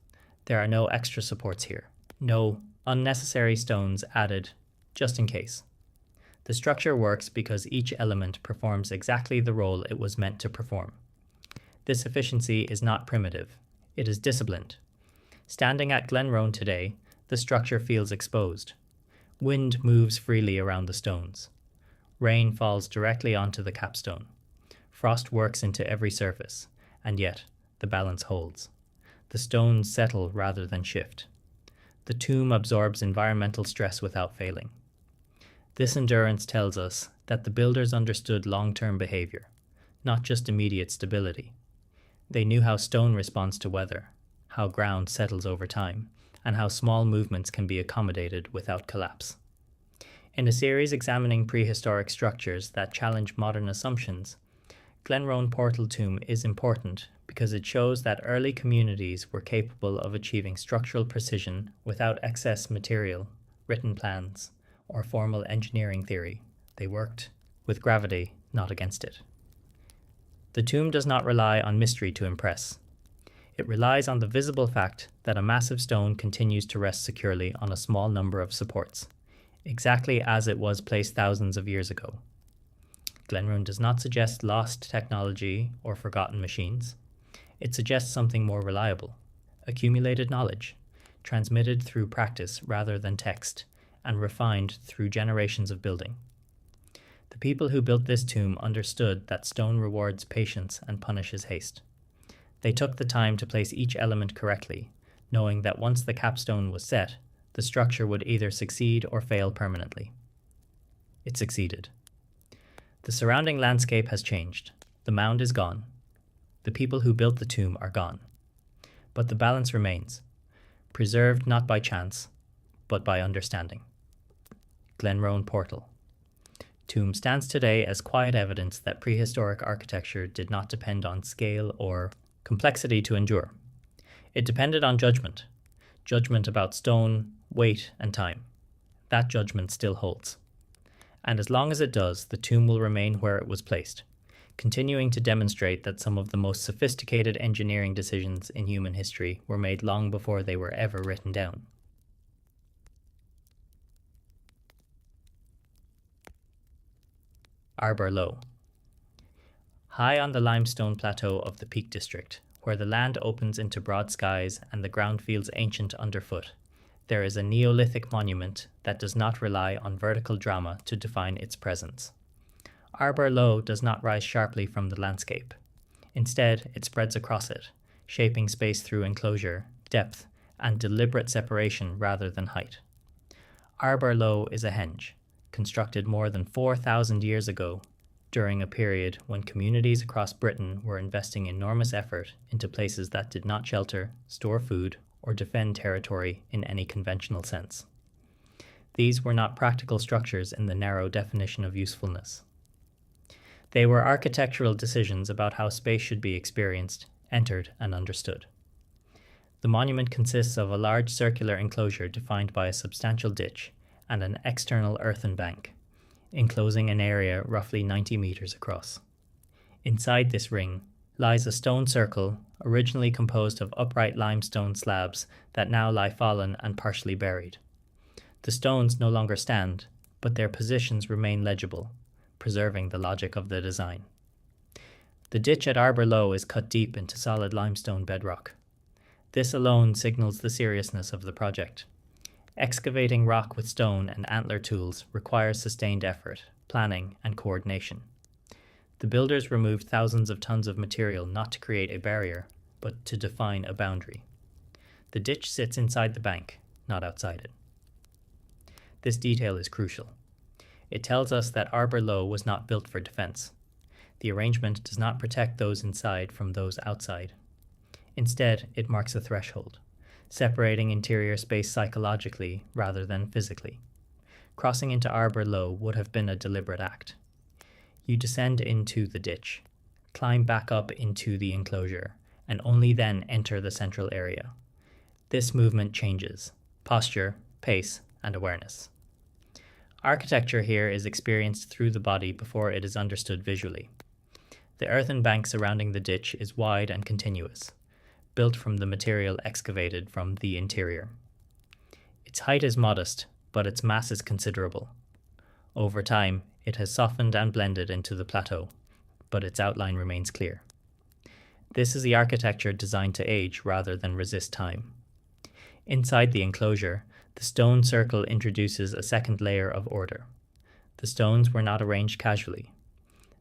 There are no extra supports here, no unnecessary stones added just in case. The structure works because each element performs exactly the role it was meant to perform. This efficiency is not primitive, it is disciplined. Standing at Glenrowan today, the structure feels exposed. Wind moves freely around the stones. Rain falls directly onto the capstone. Frost works into every surface, and yet the balance holds. The stones settle rather than shift. The tomb absorbs environmental stress without failing. This endurance tells us that the builders understood long-term behavior, not just immediate stability. They knew how stone responds to weather, how ground settles over time, and how small movements can be accommodated without collapse. In a series examining prehistoric structures that challenge modern assumptions, Glenrowan Portal Tomb is important because it shows that early communities were capable of achieving structural precision without excess material, written plans, or formal engineering theory. They worked with gravity, not against it. The tomb does not rely on mystery to impress. It relies on the visible fact that a massive stone continues to rest securely on a small number of supports, exactly as it was placed thousands of years ago. Glenrowan does not suggest lost technology or forgotten machines. It suggests something more reliable: accumulated knowledge, transmitted through practice rather than text, and refined through generations of building. The people who built this tomb understood that stone rewards patience and punishes haste. They took the time to place each element correctly, knowing that once the capstone was set, the structure would either succeed or fail permanently. It succeeded. The surrounding landscape has changed. The mound is gone. The people who built the tomb are gone. But the balance remains, preserved not by chance, but by understanding. Glenrowan Portal. Tomb stands today as quiet evidence that prehistoric architecture did not depend on scale or complexity to endure. It depended on judgment about stone, weight, and time. That judgment still holds. And as long as it does, the tomb will remain where it was placed, continuing to demonstrate that some of the most sophisticated engineering decisions in human history were made long before they were ever written down. Arbor Low. High on the limestone plateau of the Peak District, where the land opens into broad skies and the ground feels ancient underfoot, there is a Neolithic monument that does not rely on vertical drama to define its presence. Arbor Low does not rise sharply from the landscape. Instead, it spreads across it, shaping space through enclosure, depth, and deliberate separation rather than height. Arbor Low is a henge, constructed more than 4,000 years ago, during a period when communities across Britain were investing enormous effort into places that did not shelter, store food, or defend territory in any conventional sense. These were not practical structures in the narrow definition of usefulness. They were architectural decisions about how space should be experienced, entered, and understood. The monument consists of a large circular enclosure defined by a substantial ditch and an external earthen bank, enclosing an area roughly 90 meters across. Inside this ring lies a stone circle originally composed of upright limestone slabs that now lie fallen and partially buried. The stones no longer stand, but their positions remain legible, preserving the logic of the design. The ditch at Arbor Low is cut deep into solid limestone bedrock. This alone signals the seriousness of the project. Excavating rock with stone and antler tools requires sustained effort, planning, and coordination. The builders removed thousands of tons of material not to create a barrier, but to define a boundary. The ditch sits inside the bank, not outside it. This detail is crucial. It tells us that Arbor Low was not built for defense. The arrangement does not protect those inside from those outside. Instead, it marks a threshold, separating interior space psychologically rather than physically. Crossing into Arbor Low would have been a deliberate act. You descend into the ditch, climb back up into the enclosure, and only then enter the central area. This movement changes posture, pace, and awareness. Architecture here is experienced through the body before it is understood visually. The earthen bank surrounding the ditch is wide and continuous, built from the material excavated from the interior. Its height is modest, but its mass is considerable. Over time, it has softened and blended into the plateau, but its outline remains clear. This is the architecture designed to age rather than resist time. Inside the enclosure, the stone circle introduces a second layer of order. The stones were not arranged casually.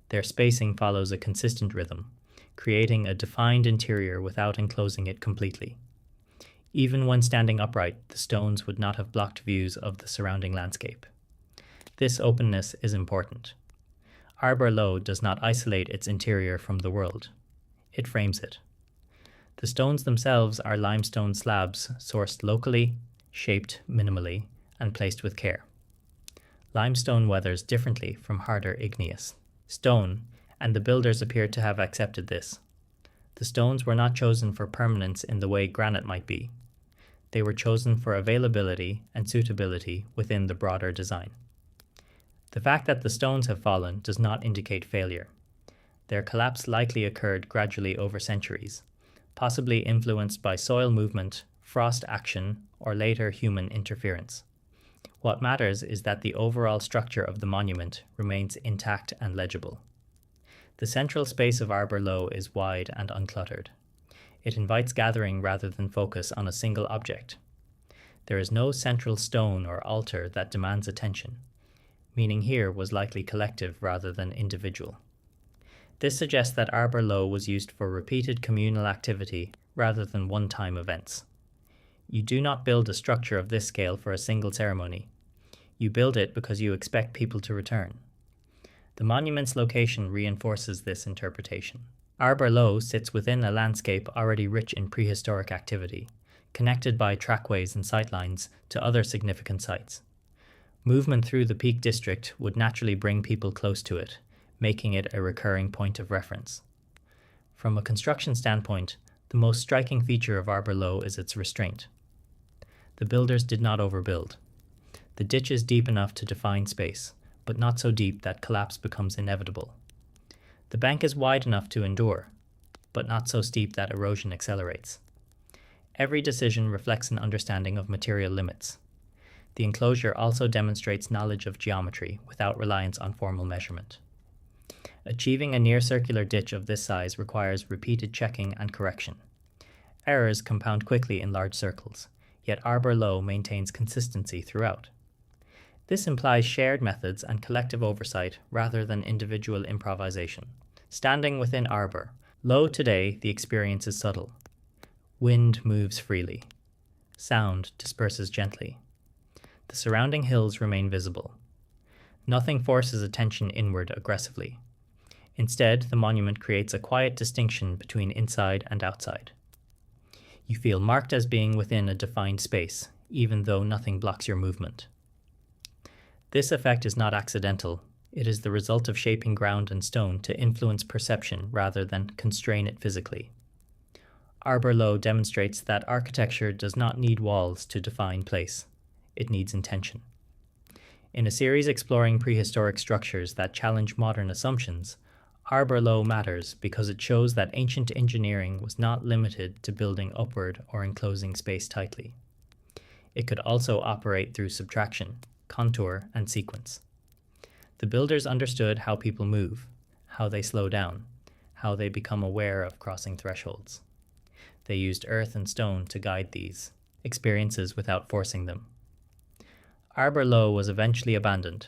Their spacing follows a consistent rhythm, creating a defined interior without enclosing it completely. Even when standing upright, the stones would not have blocked views of the surrounding landscape. This openness is important. Arbor Low does not isolate its interior from the world. It frames it. The stones themselves are limestone slabs sourced locally, shaped minimally, and placed with care. Limestone weathers differently from harder igneous stone, and the builders appear to have accepted this. The stones were not chosen for permanence in the way granite might be. They were chosen for availability and suitability within the broader design. The fact that the stones have fallen does not indicate failure. Their collapse likely occurred gradually over centuries, possibly influenced by soil movement, frost action, or later human interference. What matters is that the overall structure of the monument remains intact and legible. The central space of Arbor Low is wide and uncluttered. It invites gathering rather than focus on a single object. There is no central stone or altar that demands attention. Meaning here was likely collective rather than individual. This suggests that Arbor Low was used for repeated communal activity rather than one-time events. You do not build a structure of this scale for a single ceremony. You build it because you expect people to return. The monument's location reinforces this interpretation. Arbor Low sits within a landscape already rich in prehistoric activity, connected by trackways and sightlines to other significant sites. Movement through the Peak District would naturally bring people close to it, making it a recurring point of reference. From a construction standpoint, the most striking feature of Arbor Low is its restraint. The builders did not overbuild. The ditch is deep enough to define space, but not so deep that collapse becomes inevitable. The bank is wide enough to endure, but not so steep that erosion accelerates. Every decision reflects an understanding of material limits. The enclosure also demonstrates knowledge of geometry without reliance on formal measurement. Achieving a near-circular ditch of this size requires repeated checking and correction. Errors compound quickly in large circles, yet Arbor Low maintains consistency throughout. This implies shared methods and collective oversight rather than individual improvisation. Standing within Arbor Low today, the experience is subtle. Wind moves freely. Sound disperses gently. The surrounding hills remain visible. Nothing forces attention inward aggressively. Instead, the monument creates a quiet distinction between inside and outside. You feel marked as being within a defined space, even though nothing blocks your movement. This effect is not accidental. It is the result of shaping ground and stone to influence perception rather than constrain it physically. Arbor Low demonstrates that architecture does not need walls to define place. It needs intention. In a series exploring prehistoric structures that challenge modern assumptions, Arbor Low matters because it shows that ancient engineering was not limited to building upward or enclosing space tightly. It could also operate through subtraction, contour, and sequence. The builders understood how people move, how they slow down, how they become aware of crossing thresholds. They used earth and stone to guide these experiences without forcing them. Arbor Low was eventually abandoned,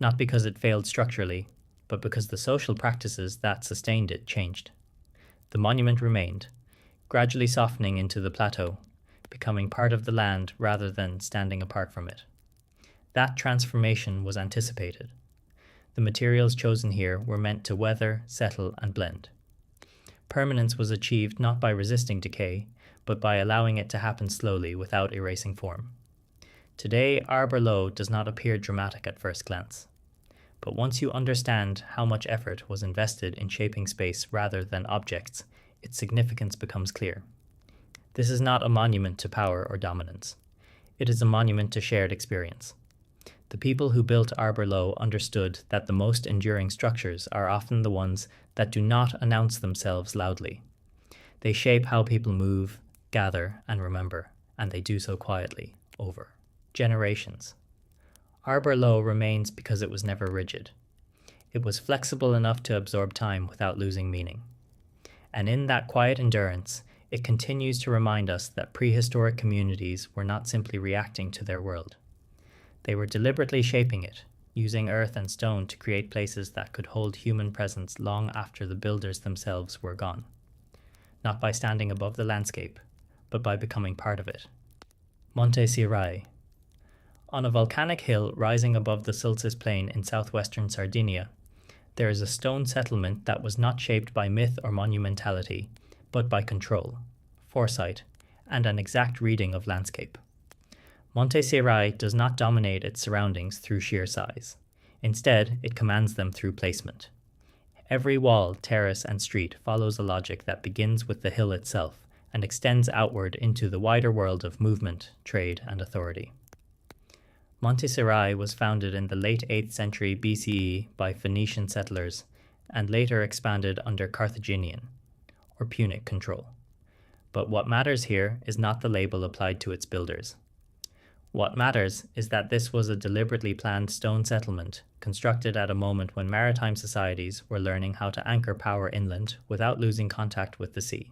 not because it failed structurally, but because the social practices that sustained it changed. The monument remained, gradually softening into the plateau, becoming part of the land rather than standing apart from it. That transformation was anticipated. The materials chosen here were meant to weather, settle, and blend. Permanence was achieved not by resisting decay, but by allowing it to happen slowly without erasing form. Today, Arbor Low does not appear dramatic at first glance. But once you understand how much effort was invested in shaping space rather than objects, its significance becomes clear. This is not a monument to power or dominance. It is a monument to shared experience. The people who built Arbor Low understood that the most enduring structures are often the ones that do not announce themselves loudly. They shape how people move, gather, and remember, and they do so quietly, over generations. Arbor Low remains because it was never rigid. It was flexible enough to absorb time without losing meaning. And in that quiet endurance, it continues to remind us that prehistoric communities were not simply reacting to their world. They were deliberately shaping it, using earth and stone to create places that could hold human presence long after the builders themselves were gone. Not by standing above the landscape, but by becoming part of it. Monte Sirai. On a volcanic hill rising above the Sulcis Plain in southwestern Sardinia, there is a stone settlement that was not shaped by myth or monumentality, but by control, foresight, and an exact reading of landscape. Monte Sirai does not dominate its surroundings through sheer size. Instead, it commands them through placement. Every wall, terrace, and street follows a logic that begins with the hill itself and extends outward into the wider world of movement, trade, and authority. Monte Sirai was founded in the late 8th century BCE by Phoenician settlers and later expanded under Carthaginian, or Punic control. But what matters here is not the label applied to its builders. What matters is that this was a deliberately planned stone settlement constructed at a moment when maritime societies were learning how to anchor power inland without losing contact with the sea.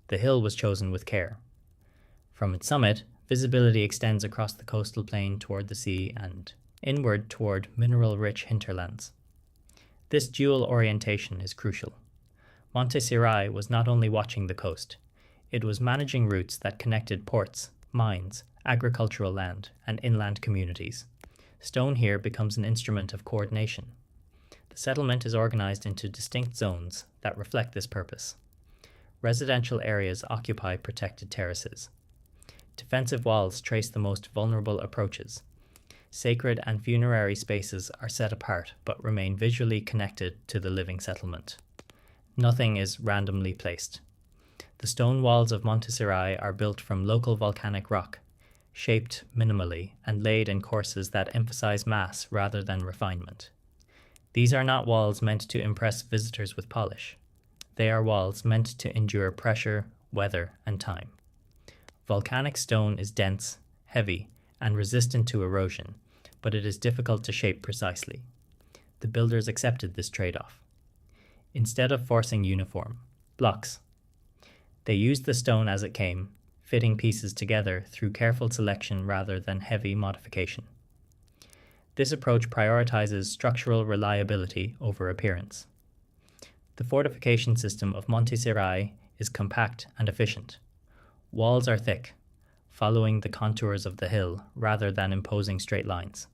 The hill was chosen with care. From its summit, visibility extends across the coastal plain toward the sea and inward toward mineral-rich hinterlands. This dual orientation is crucial. Monte Sirai was not only watching the coast, it was managing routes that connected ports, mines, agricultural land, and inland communities. Stone here becomes an instrument of coordination. The settlement is organized into distinct zones that reflect this purpose. Residential areas occupy protected terraces. Defensive walls trace the most vulnerable approaches. Sacred and funerary spaces are set apart but remain visually connected to the living settlement. Nothing is randomly placed. The stone walls of Monte Sirai are built from local volcanic rock, shaped minimally and laid in courses that emphasize mass rather than refinement. These are not walls meant to impress visitors with polish. They are walls meant to endure pressure, weather, and time. Volcanic stone is dense, heavy, and resistant to erosion, but it is difficult to shape precisely. The builders accepted this trade-off. Instead of forcing uniform blocks, they used the stone as it came, fitting pieces together through careful selection rather than heavy modification. This approach prioritizes structural reliability over appearance. The fortification system of Monte Sirai is compact and efficient. Walls are thick, following the contours of the hill rather than imposing straight lines.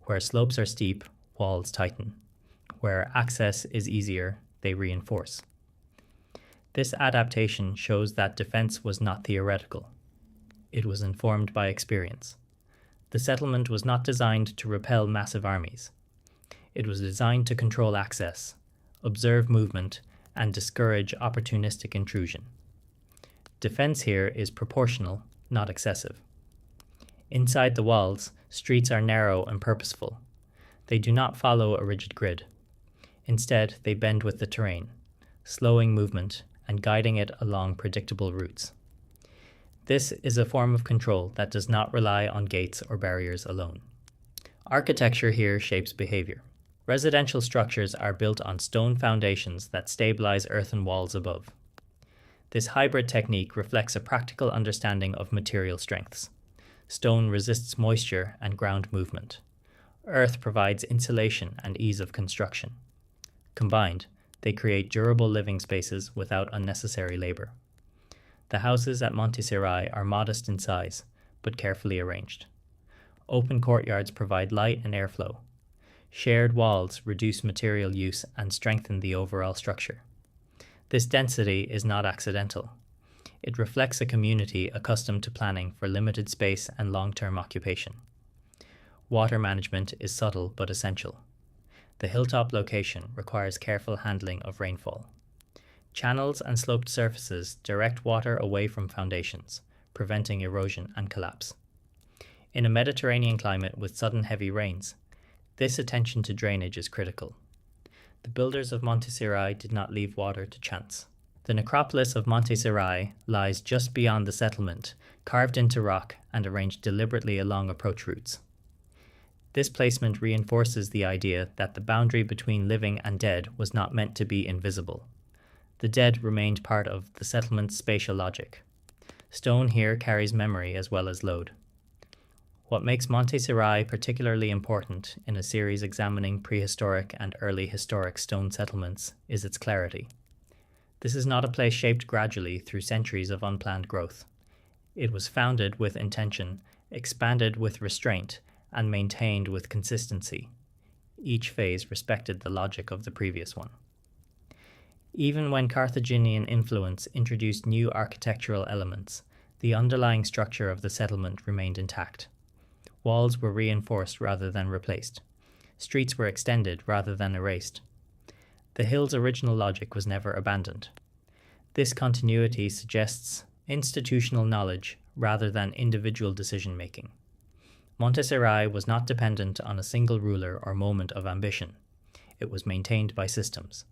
Where slopes are steep, walls tighten. Where access is easier, they reinforce. This adaptation shows that defense was not theoretical. It was informed by experience. The settlement was not designed to repel massive armies. It was designed to control access, observe movement, and discourage opportunistic intrusion. Defense here is proportional, not excessive. Inside the walls, streets are narrow and purposeful. They do not follow a rigid grid. Instead, they bend with the terrain, slowing movement and guiding it along predictable routes. This is a form of control that does not rely on gates or barriers alone. Architecture here shapes behavior. Residential structures are built on stone foundations that stabilize earthen walls above. This hybrid technique reflects a practical understanding of material strengths. Stone resists moisture and ground movement. Earth provides insulation and ease of construction. Combined, they create durable living spaces without unnecessary labor. The houses at Monte Sirai are modest in size, but carefully arranged. Open courtyards provide light and airflow. Shared walls reduce material use and strengthen the overall structure. This density is not accidental. It reflects a community accustomed to planning for limited space and long-term occupation. Water management is subtle but essential. The hilltop location requires careful handling of rainfall. Channels and sloped surfaces direct water away from foundations, preventing erosion and collapse. In a Mediterranean climate with sudden heavy rains, this attention to drainage is critical. The builders of Monte Sirai did not leave water to chance. The necropolis of Monte Sirai lies just beyond the settlement, carved into rock and arranged deliberately along approach routes. This placement reinforces the idea that the boundary between living and dead was not meant to be invisible. The dead remained part of the settlement's spatial logic. Stone here carries memory as well as load. What makes Monte Sirai particularly important in a series examining prehistoric and early historic stone settlements is its clarity. This is not a place shaped gradually through centuries of unplanned growth. It was founded with intention, expanded with restraint, and maintained with consistency. Each phase respected the logic of the previous one. Even when Carthaginian influence introduced new architectural elements, the underlying structure of the settlement remained intact. Walls were reinforced rather than replaced. Streets were extended rather than erased. The hill's original logic was never abandoned. This continuity suggests institutional knowledge rather than individual decision-making. Monte Sirai was not dependent on a single ruler or moment of ambition. It was maintained by systems.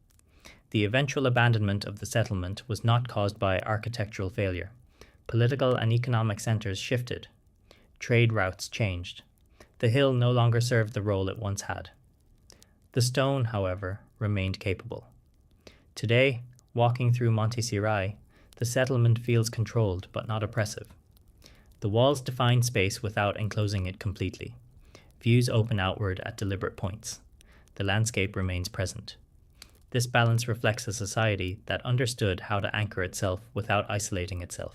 The eventual abandonment of the settlement was not caused by architectural failure. Political and economic centers shifted. Trade routes changed. The hill no longer served the role it once had. The stone, however, remained capable. Today, walking through Monte Sirai, the settlement feels controlled but not oppressive. The walls define space without enclosing it completely. Views open outward at deliberate points. The landscape remains present. This balance reflects a society that understood how to anchor itself without isolating itself.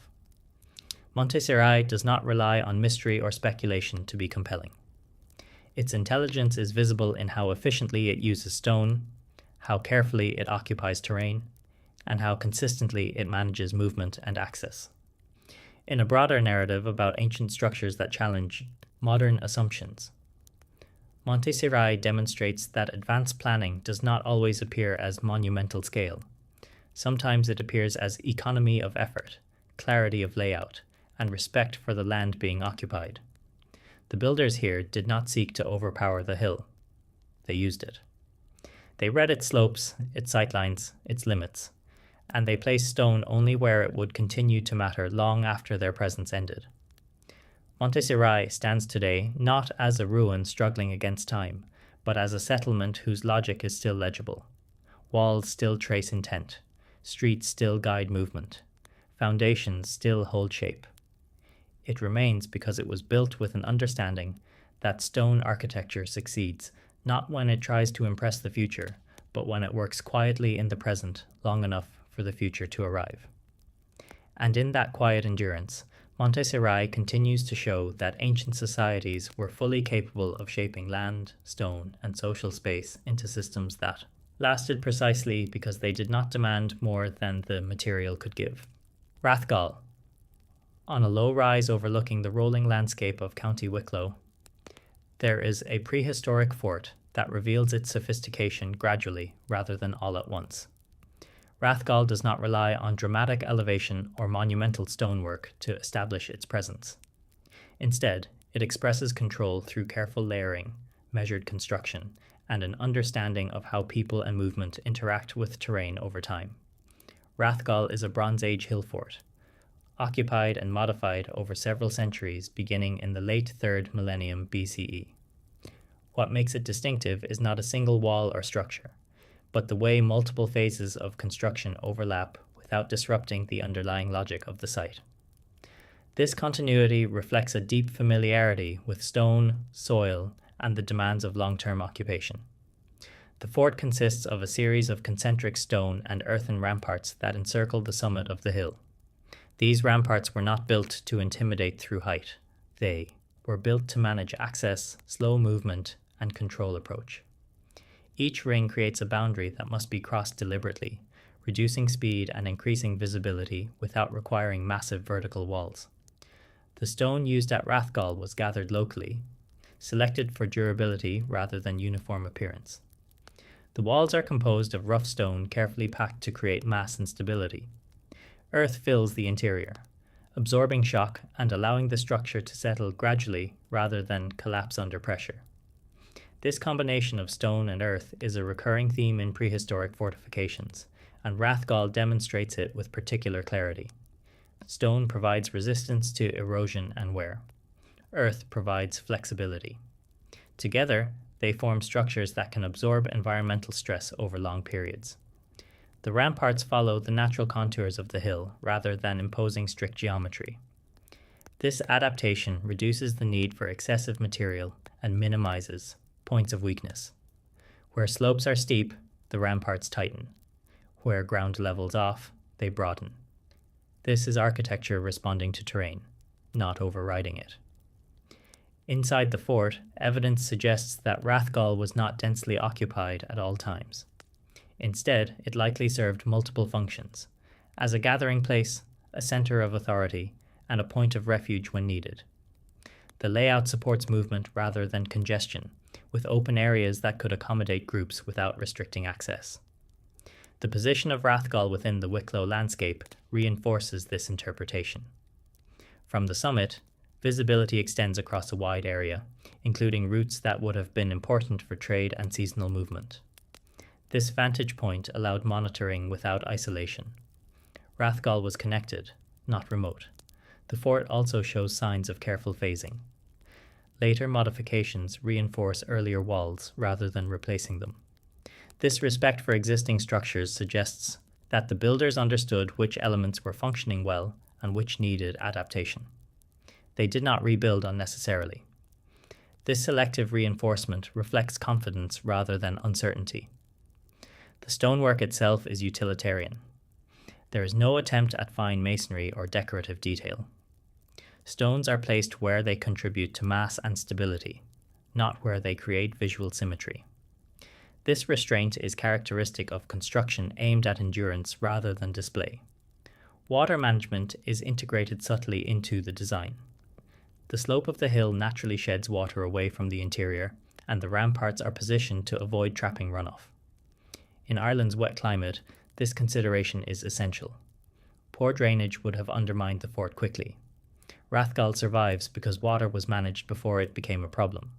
Monte Sirai does not rely on mystery or speculation to be compelling. Its intelligence is visible in how efficiently it uses stone, how carefully it occupies terrain, and how consistently it manages movement and access. In a broader narrative about ancient structures that challenge modern assumptions, Monte Sirai demonstrates that advanced planning does not always appear as monumental scale. Sometimes it appears as economy of effort, clarity of layout, and respect for the land being occupied. The builders here did not seek to overpower the hill. They used it. They read its slopes, its sightlines, its limits, and they placed stone only where it would continue to matter long after their presence ended. Monte Sirai stands today not as a ruin struggling against time, but as a settlement whose logic is still legible. Walls still trace intent. Streets still guide movement. Foundations still hold shape. It remains because it was built with an understanding that stone architecture succeeds not when it tries to impress the future, but when it works quietly in the present long enough for the future to arrive. And in that quiet endurance, Monte Sirai continues to show that ancient societies were fully capable of shaping land, stone, and social space into systems that lasted precisely because they did not demand more than the material could give. Rathgall. On a low rise overlooking the rolling landscape of County Wicklow, there is a prehistoric fort that reveals its sophistication gradually rather than all at once. Rathgall does not rely on dramatic elevation or monumental stonework to establish its presence. Instead, it expresses control through careful layering, measured construction, and an understanding of how people and movement interact with terrain over time. Rathgall is a Bronze Age hill fort, occupied and modified over several centuries beginning in the late 3rd millennium BCE. What makes it distinctive is not a single wall or structure, but the way multiple phases of construction overlap without disrupting the underlying logic of the site. This continuity reflects a deep familiarity with stone, soil, and the demands of long-term occupation. The fort consists of a series of concentric stone and earthen ramparts that encircle the summit of the hill. These ramparts were not built to intimidate through height. They were built to manage access, slow movement, and control approach. Each ring creates a boundary that must be crossed deliberately, reducing speed and increasing visibility without requiring massive vertical walls. The stone used at Rathgall was gathered locally, selected for durability rather than uniform appearance. The walls are composed of rough stone carefully packed to create mass and stability. Earth fills the interior. absorbing shock and allowing the structure to settle gradually rather than collapse under pressure. This combination of stone and earth is a recurring theme in prehistoric fortifications, and Rathgall demonstrates it with particular clarity. Stone provides resistance to erosion and wear. Earth provides flexibility. Together, they form structures that can absorb environmental stress over long periods. The ramparts follow the natural contours of the hill rather than imposing strict geometry. This adaptation reduces the need for excessive material and minimizes points of weakness. Where slopes are steep, the ramparts tighten. Where ground levels off, they broaden. This is architecture responding to terrain, not overriding it. Inside the fort, evidence suggests that Rathgall was not densely occupied at all times. Instead, it likely served multiple functions, as a gathering place, a center of authority, and a point of refuge when needed. The layout supports movement rather than congestion, with open areas that could accommodate groups without restricting access. The position of Rathgall within the Wicklow landscape reinforces this interpretation. From the summit, visibility extends across a wide area, including routes that would have been important for trade and seasonal movement. This vantage point allowed monitoring without isolation. Rathgall was connected, not remote. The fort also shows signs of careful phasing. Later modifications reinforce earlier walls rather than replacing them. This respect for existing structures suggests that the builders understood which elements were functioning well and which needed adaptation. They did not rebuild unnecessarily. This selective reinforcement reflects confidence rather than uncertainty. The stonework itself is utilitarian. There is no attempt at fine masonry or decorative detail. Stones are placed where they contribute to mass and stability, not where they create visual symmetry. This restraint is characteristic of construction aimed at endurance rather than display. Water management is integrated subtly into the design. The slope of the hill naturally sheds water away from the interior, and the ramparts are positioned to avoid trapping runoff. In Ireland's wet climate, this consideration is essential. Poor drainage would have undermined the fort quickly. Rathgall survives because water was managed before it became a problem.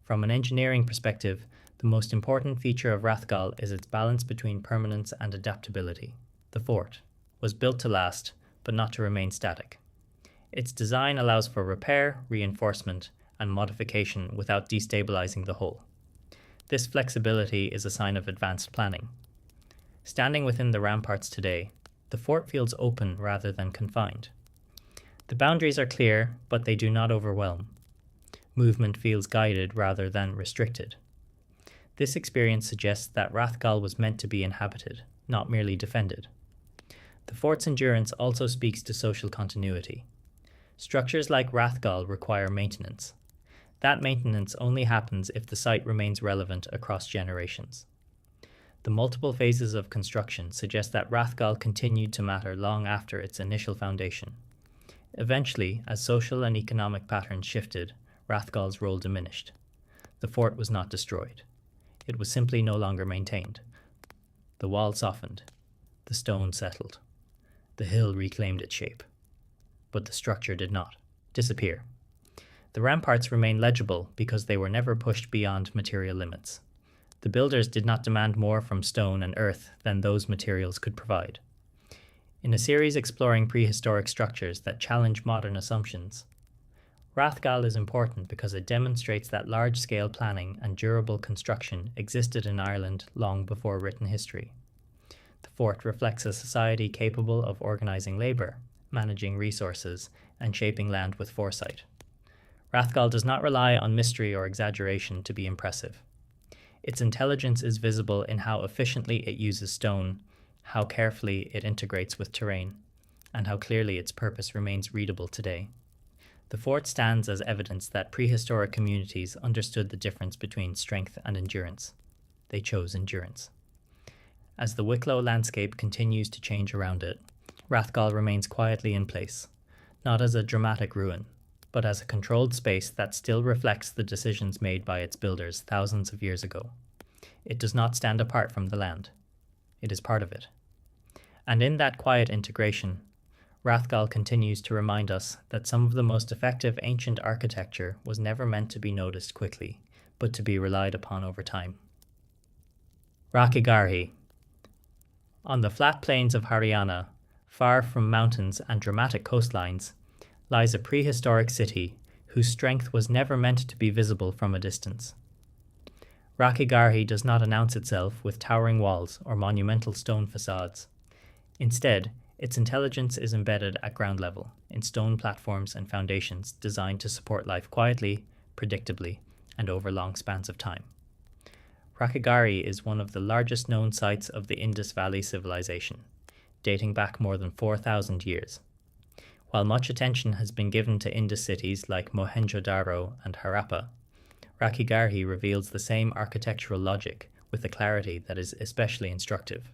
From an engineering perspective, the most important feature of Rathgall is its balance between permanence and adaptability. The fort was built to last, but not to remain static. Its design allows for repair, reinforcement, and modification without destabilizing the whole. This flexibility is a sign of advanced planning. Standing within the ramparts today, the fort feels open rather than confined. The boundaries are clear, but they do not overwhelm. Movement feels guided rather than restricted. This experience suggests that Rathgall was meant to be inhabited, not merely defended. The fort's endurance also speaks to social continuity. Structures like Rathgall require maintenance. That maintenance only happens if the site remains relevant across generations. The multiple phases of construction suggest that Rathgall continued to matter long after its initial foundation. Eventually, as social and economic patterns shifted, Rathgall's role diminished. The fort was not destroyed. It was simply no longer maintained. The wall softened. The stone settled. The hill reclaimed its shape. But the structure did not disappear. The ramparts remain legible because they were never pushed beyond material limits. The builders did not demand more from stone and earth than those materials could provide. In a series exploring prehistoric structures that challenge modern assumptions, Rathgall is important because it demonstrates that large-scale planning and durable construction existed in Ireland long before written history. The fort reflects a society capable of organizing labour, managing resources, and shaping land with foresight. Rathgall does not rely on mystery or exaggeration to be impressive. Its intelligence is visible in how efficiently it uses stone, how carefully it integrates with terrain, and how clearly its purpose remains readable today. The fort stands as evidence that prehistoric communities understood the difference between strength and endurance. They chose endurance. As the Wicklow landscape continues to change around it, Rathgall remains quietly in place, not as a dramatic ruin, but as a controlled space that still reflects the decisions made by its builders thousands of years ago. It does not stand apart from the land. It is part of it. And in that quiet integration, Rathgal continues to remind us that some of the most effective ancient architecture was never meant to be noticed quickly, but to be relied upon over time. Rakhigarhi. On the flat plains of Haryana, far from mountains and dramatic coastlines, lies a prehistoric city whose strength was never meant to be visible from a distance. Rakhigarhi does not announce itself with towering walls or monumental stone facades. Instead, its intelligence is embedded at ground level, in stone platforms and foundations designed to support life quietly, predictably, and over long spans of time. Rakhigarhi is one of the largest known sites of the Indus Valley Civilization, dating back more than 4,000 years. While much attention has been given to Indus cities like Mohenjo-daro and Harappa, Rakhigarhi reveals the same architectural logic with a clarity that is especially instructive.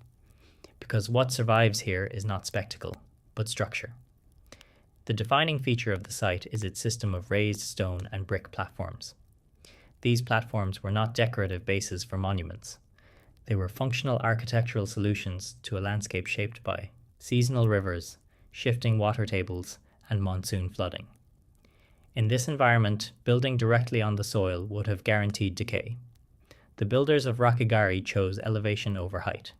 Because what survives here is not spectacle, but structure. The defining feature of the site is its system of raised stone and brick platforms. These platforms were not decorative bases for monuments. They were functional architectural solutions to a landscape shaped by seasonal rivers, shifting water tables, and monsoon flooding. In this environment, building directly on the soil would have guaranteed decay. The builders of Rakhigarhi chose elevation over height.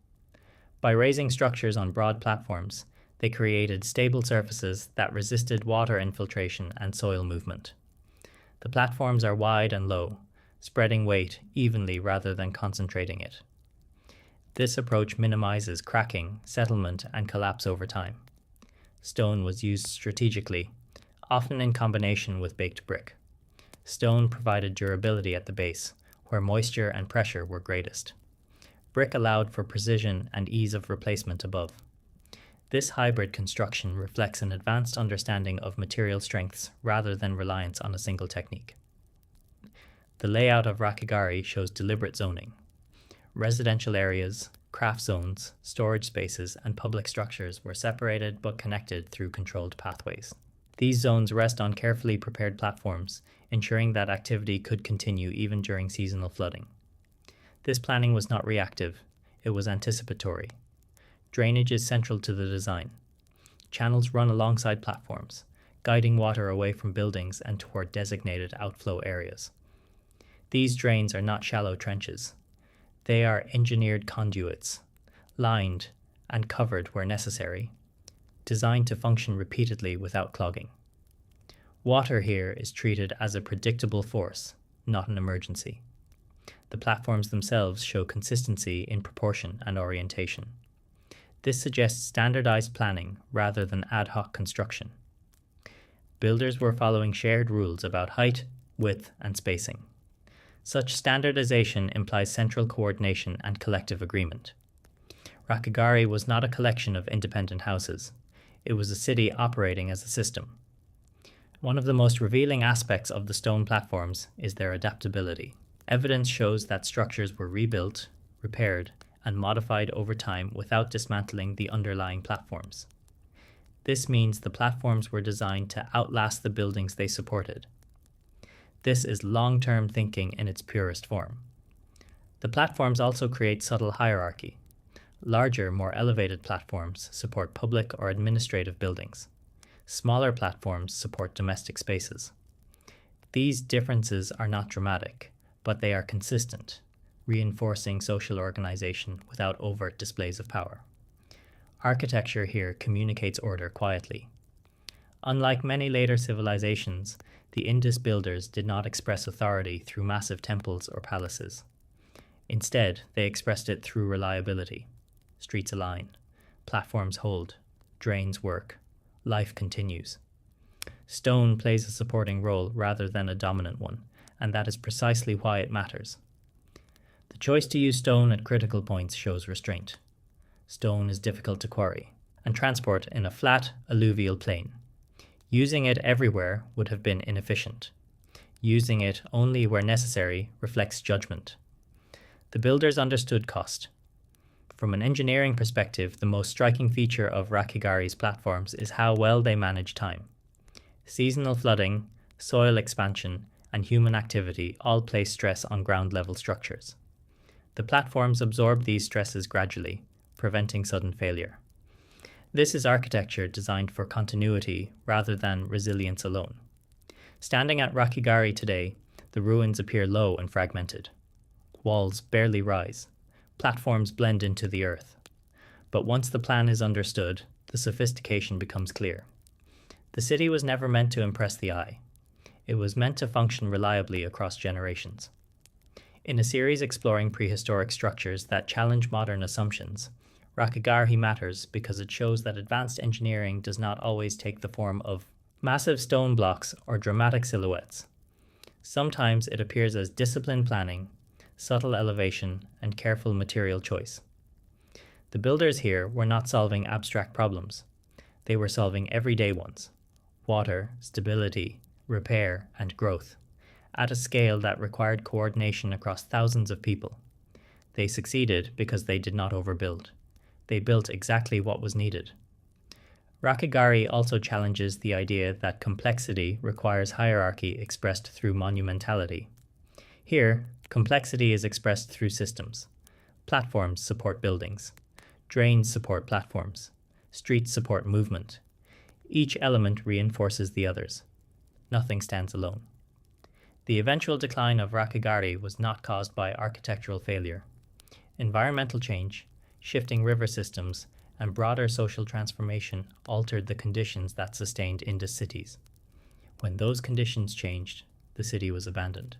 By raising structures on broad platforms, they created stable surfaces that resisted water infiltration and soil movement. The platforms are wide and low, spreading weight evenly rather than concentrating it. This approach minimizes cracking, settlement, and collapse over time. Stone was used strategically, often in combination with baked brick. Stone provided durability at the base, where moisture and pressure were greatest. Brick allowed for precision and ease of replacement above. This hybrid construction reflects an advanced understanding of material strengths rather than reliance on a single technique. The layout of Rakhigarhi shows deliberate zoning. Residential areas, craft zones, storage spaces, and public structures were separated but connected through controlled pathways. These zones rest on carefully prepared platforms, ensuring that activity could continue even during seasonal flooding. This planning was not reactive, it was anticipatory. Drainage is central to the design. Channels run alongside platforms, guiding water away from buildings and toward designated outflow areas. These drains are not shallow trenches. They are engineered conduits, lined and covered where necessary, designed to function repeatedly without clogging. Water here is treated as a predictable force, not an emergency. The platforms themselves show consistency in proportion and orientation. This suggests standardized planning rather than ad hoc construction. Builders were following shared rules about height, width, and spacing. Such standardization implies central coordination and collective agreement. Rakhigarhi was not a collection of independent houses. It was a city operating as a system. One of the most revealing aspects of the stone platforms is their adaptability. Evidence shows that structures were rebuilt, repaired, and modified over time without dismantling the underlying platforms. This means the platforms were designed to outlast the buildings they supported. This is long-term thinking in its purest form. The platforms also create subtle hierarchy. Larger, more elevated platforms support public or administrative buildings. Smaller platforms support domestic spaces. These differences are not dramatic, but they are consistent, reinforcing social organization without overt displays of power. Architecture here communicates order quietly. Unlike many later civilizations, the Indus builders did not express authority through massive temples or palaces. Instead, they expressed it through reliability. Streets align, platforms hold, drains work, life continues. Stone plays a supporting role rather than a dominant one, and that is precisely why it matters. The choice to use stone at critical points shows restraint. Stone is difficult to quarry and transport in a flat, alluvial plain. Using it everywhere would have been inefficient. Using it only where necessary reflects judgment. The builders understood cost. From an engineering perspective, the most striking feature of Rakhigarhi's platforms is how well they manage time. Seasonal flooding, soil expansion, and human activity all place stress on ground-level structures. The platforms absorb these stresses gradually, preventing sudden failure. This is architecture designed for continuity rather than resilience alone. Standing at Rakigari today, the ruins appear low and fragmented. Walls barely rise. Platforms blend into the earth. But once the plan is understood, the sophistication becomes clear. The city was never meant to impress the eye. It was meant to function reliably across generations. In a series exploring prehistoric structures that challenge modern assumptions, Rakigari matters because it shows that advanced engineering does not always take the form of massive stone blocks or dramatic silhouettes. Sometimes it appears as disciplined planning, subtle elevation, and careful material choice. The builders here were not solving abstract problems. They were solving everyday ones: water, stability, repair, and growth, at a scale that required coordination across thousands of people. They succeeded because they did not overbuild. They built exactly what was needed. Rakigari also challenges the idea that complexity requires hierarchy expressed through monumentality. Here, complexity is expressed through systems. Platforms support buildings. Drains support platforms. Streets support movement. Each element reinforces the others. Nothing stands alone. The eventual decline of Rakigari was not caused by architectural failure. Environmental change, shifting river systems, and broader social transformation altered the conditions that sustained Indus cities. When those conditions changed, the city was abandoned.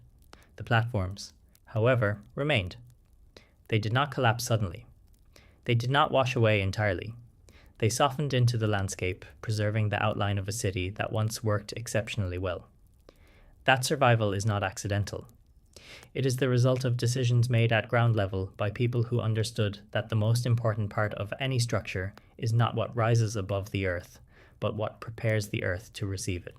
The platforms, however, remained. They did not collapse suddenly. They did not wash away entirely. They softened into the landscape, preserving the outline of a city that once worked exceptionally well. That survival is not accidental. It is the result of decisions made at ground level by people who understood that the most important part of any structure is not what rises above the earth, but what prepares the earth to receive it.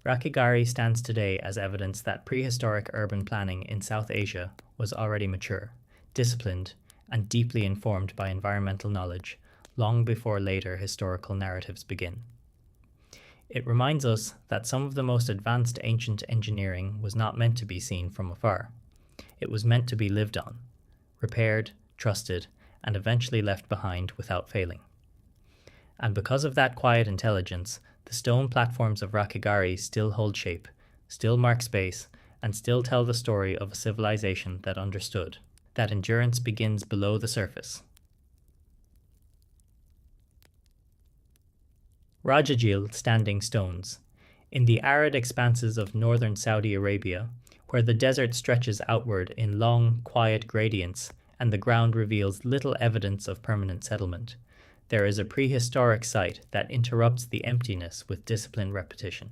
Rakigari stands today as evidence that prehistoric urban planning in South Asia was already mature, disciplined, and deeply informed by environmental knowledge long before later historical narratives begin. It reminds us that some of the most advanced ancient engineering was not meant to be seen from afar. It was meant to be lived on, repaired, trusted, and eventually left behind without failing. And because of that quiet intelligence, the stone platforms of Rakigari still hold shape, still mark space, and still tell the story of a civilization that understood that endurance begins below the surface. Rajagil standing stones. In the arid expanses of northern Saudi Arabia, where the desert stretches outward in long, quiet gradients and the ground reveals little evidence of permanent settlement, there is a prehistoric site that interrupts the emptiness with disciplined repetition.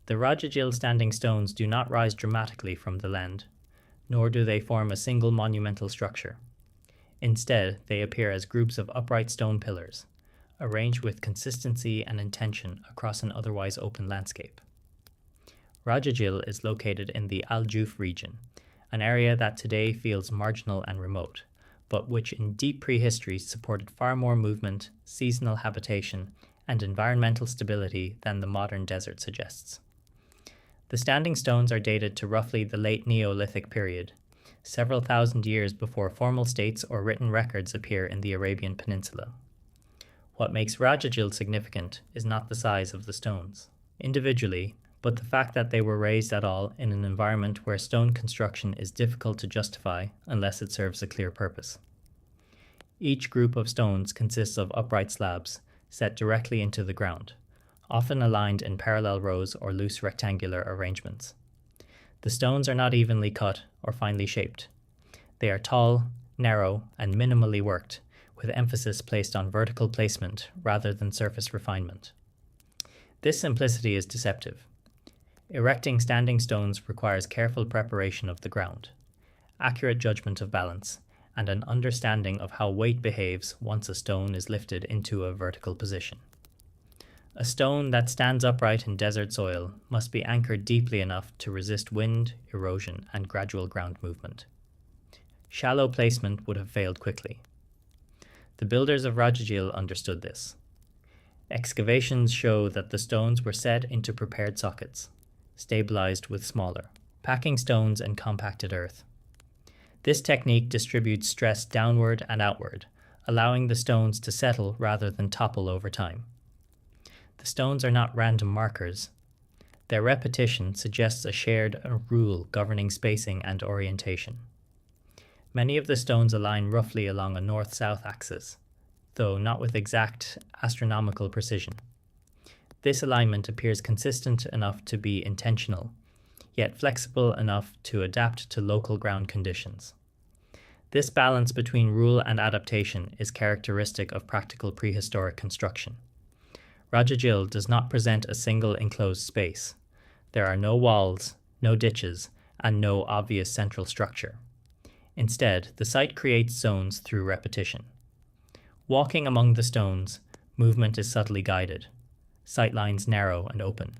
The Rajagil standing stones do not rise dramatically from the land, nor do they form a single monumental structure. Instead, they appear as groups of upright stone pillars, arranged with consistency and intention across an otherwise open landscape. Rajagil is located in the Al Juf region, an area that today feels marginal and remote, but which in deep prehistory supported far more movement, seasonal habitation, and environmental stability than the modern desert suggests. The standing stones are dated to roughly the late Neolithic period, several thousand years before formal states or written records appear in the Arabian Peninsula. What makes Rajagil significant is not the size of the stones individually, but the fact that they were raised at all in an environment where stone construction is difficult to justify unless it serves a clear purpose. Each group of stones consists of upright slabs set directly into the ground, often aligned in parallel rows or loose rectangular arrangements. The stones are not evenly cut or finely shaped. They are tall, narrow, and minimally worked, with emphasis placed on vertical placement rather than surface refinement. This simplicity is deceptive. Erecting standing stones requires careful preparation of the ground, accurate judgment of balance, and an understanding of how weight behaves once a stone is lifted into a vertical position. A stone that stands upright in desert soil must be anchored deeply enough to resist wind, erosion, and gradual ground movement. Shallow placement would have failed quickly. The builders of Rajagil understood this. Excavations show that the stones were set into prepared sockets, stabilized with smaller, packing stones and compacted earth. This technique distributes stress downward and outward, allowing the stones to settle rather than topple over time. The stones are not random markers. Their repetition suggests a shared rule governing spacing and orientation. Many of the stones align roughly along a north-south axis, though not with exact astronomical precision. This alignment appears consistent enough to be intentional, yet flexible enough to adapt to local ground conditions. This balance between rule and adaptation is characteristic of practical prehistoric construction. Rajagil does not present a single enclosed space. There are no walls, no ditches, and no obvious central structure. Instead, the site creates zones through repetition. Walking among the stones, movement is subtly guided. Sightlines narrow and open.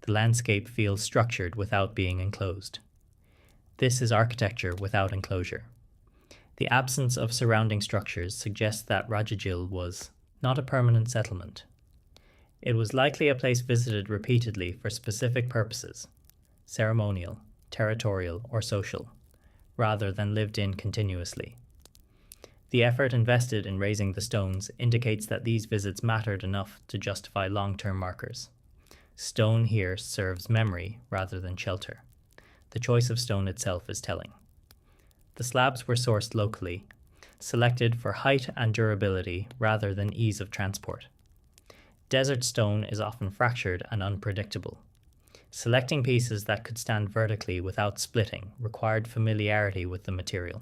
The landscape feels structured without being enclosed. This is architecture without enclosure. The absence of surrounding structures suggests that Rajagil was not a permanent settlement. It was likely a place visited repeatedly for specific purposes, ceremonial, territorial, or social, rather than lived in continuously. The effort invested in raising the stones indicates that these visits mattered enough to justify long-term markers. Stone here serves memory rather than shelter. The choice of stone itself is telling. The slabs were sourced locally, selected for height and durability rather than ease of transport. Desert stone is often fractured and unpredictable. Selecting pieces that could stand vertically without splitting required familiarity with the material.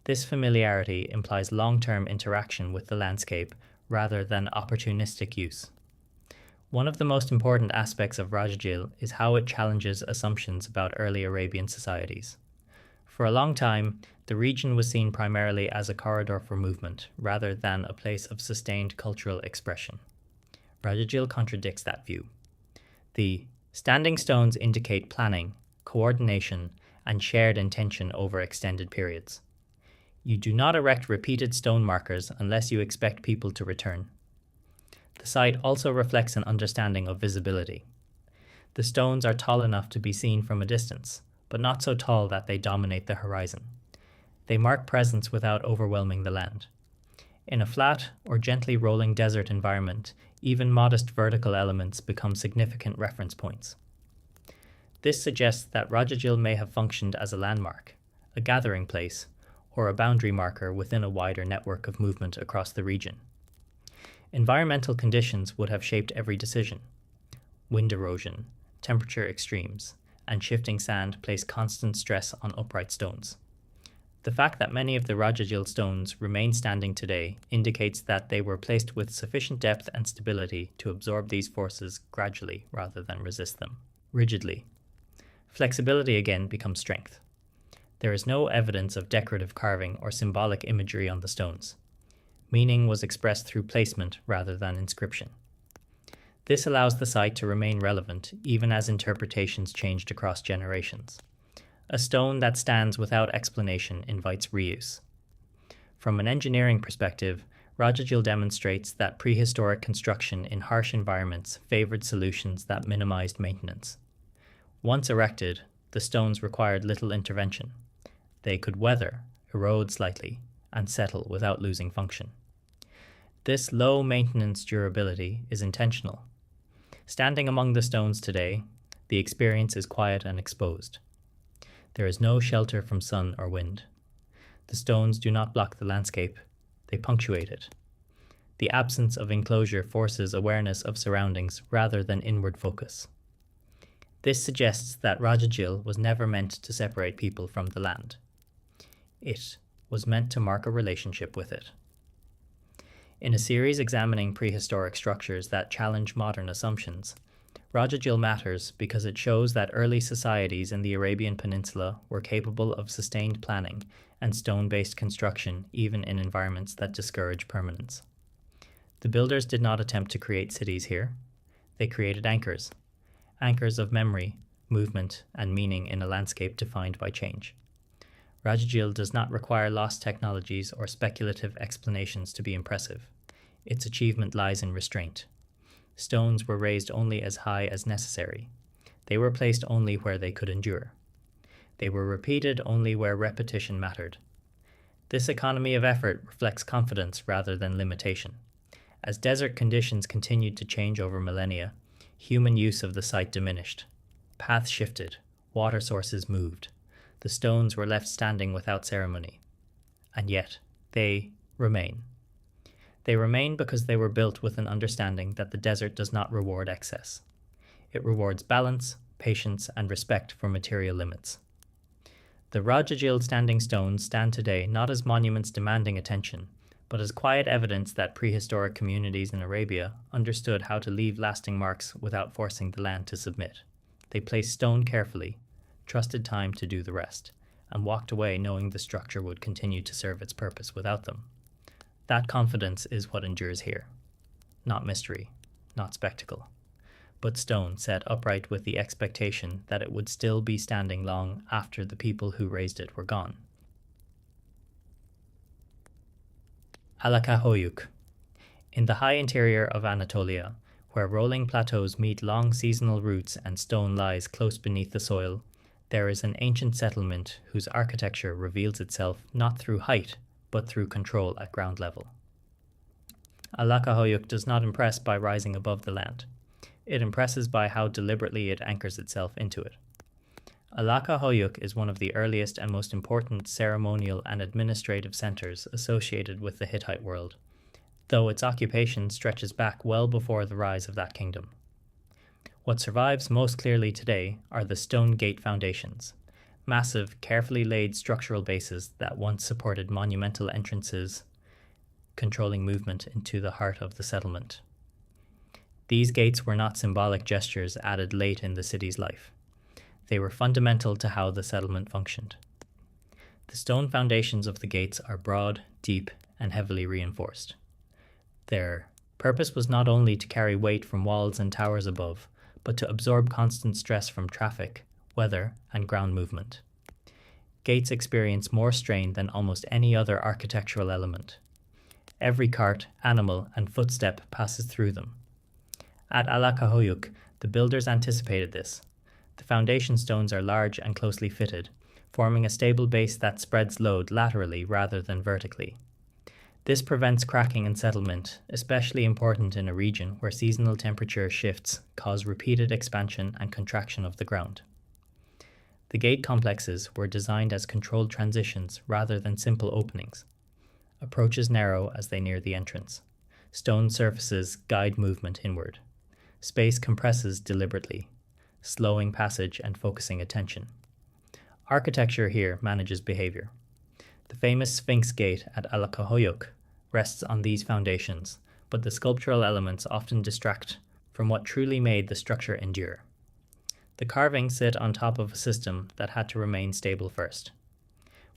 This familiarity implies long-term interaction with the landscape rather than opportunistic use. One of the most important aspects of Rajagil is how it challenges assumptions about early Arabian societies. For a long time, the region was seen primarily as a corridor for movement rather than a place of sustained cultural expression. Rajagil contradicts that view. The standing stones indicate planning, coordination, and shared intention over extended periods. You do not erect repeated stone markers unless you expect people to return. The site also reflects an understanding of visibility. The stones are tall enough to be seen from a distance, but not so tall that they dominate the horizon. They mark presence without overwhelming the land. In a flat or gently rolling desert environment, even modest vertical elements become significant reference points. This suggests that Rajagil may have functioned as a landmark, a gathering place, or a boundary marker within a wider network of movement across the region. Environmental conditions would have shaped every decision. Wind erosion, temperature extremes, and shifting sand place constant stress on upright stones. The fact that many of the Rajagil stones remain standing today indicates that they were placed with sufficient depth and stability to absorb these forces gradually rather than resist them rigidly. Flexibility again becomes strength. There is no evidence of decorative carving or symbolic imagery on the stones. Meaning was expressed through placement rather than inscription. This allows the site to remain relevant even as interpretations changed across generations. A stone that stands without explanation invites reuse. From an engineering perspective, Rajagil demonstrates that prehistoric construction in harsh environments favored solutions that minimized maintenance. Once erected, the stones required little intervention. They could weather, erode slightly, and settle without losing function. This low maintenance durability is intentional. Standing among the stones today, the experience is quiet and exposed. There is no shelter from sun or wind. The stones do not block the landscape, they punctuate it. The absence of enclosure forces awareness of surroundings rather than inward focus. This suggests that Rajagil was never meant to separate people from the land. It was meant to mark a relationship with it. In a series examining prehistoric structures that challenge modern assumptions, Rajagil matters because it shows that early societies in the Arabian Peninsula were capable of sustained planning and stone-based construction even in environments that discourage permanence. The builders did not attempt to create cities here. They created anchors of memory, movement, and meaning in a landscape defined by change. Rajagil does not require lost technologies or speculative explanations to be impressive. Its achievement lies in restraint. Stones were raised only as high as necessary. They were placed only where they could endure. They were repeated only where repetition mattered. This economy of effort reflects confidence rather than limitation. As desert conditions continued to change over millennia, human use of the site diminished. Paths shifted, water sources moved. The stones were left standing without ceremony. And yet, they remain. They remain because they were built with an understanding that the desert does not reward excess. It rewards balance, patience, and respect for material limits. The Rajajil standing stones stand today not as monuments demanding attention, but as quiet evidence that prehistoric communities in Arabia understood how to leave lasting marks without forcing the land to submit. They placed stone carefully, trusted time to do the rest, and walked away knowing the structure would continue to serve its purpose without them. That confidence is what endures here. Not mystery, not spectacle, but stone set upright with the expectation that it would still be standing long after the people who raised it were gone. Alakahoyuk. In the high interior of Anatolia, where rolling plateaus meet long seasonal routes and stone lies close beneath the soil, there is an ancient settlement whose architecture reveals itself not through height, but through control at ground level. Alakahoyuk does not impress by rising above the land. It impresses by how deliberately it anchors itself into it. Alakahoyuk is one of the earliest and most important ceremonial and administrative centers associated with the Hittite world, though its occupation stretches back well before the rise of that kingdom. What survives most clearly today are the stone gate foundations, massive, carefully laid structural bases that once supported monumental entrances, controlling movement into the heart of the settlement. These gates were not symbolic gestures added late in the city's life. They were fundamental to how the settlement functioned. The stone foundations of the gates are broad, deep, and heavily reinforced. Their purpose was not only to carry weight from walls and towers above, but to absorb constant stress from traffic, weather, and ground movement. Gates experience more strain than almost any other architectural element. Every cart, animal, and footstep passes through them. At Alakahoyuk, the builders anticipated this. The foundation stones are large and closely fitted, forming a stable base that spreads load laterally rather than vertically. This prevents cracking in settlement, especially important in a region where seasonal temperature shifts cause repeated expansion and contraction of the ground. The gate complexes were designed as controlled transitions rather than simple openings. Approaches narrow as they near the entrance. Stone surfaces guide movement inward. Space compresses deliberately, slowing passage and focusing attention. Architecture here manages behavior. The famous Sphinx Gate at Alakahoyuk rests on these foundations, but the sculptural elements often distract from what truly made the structure endure. The carvings sit on top of a system that had to remain stable first.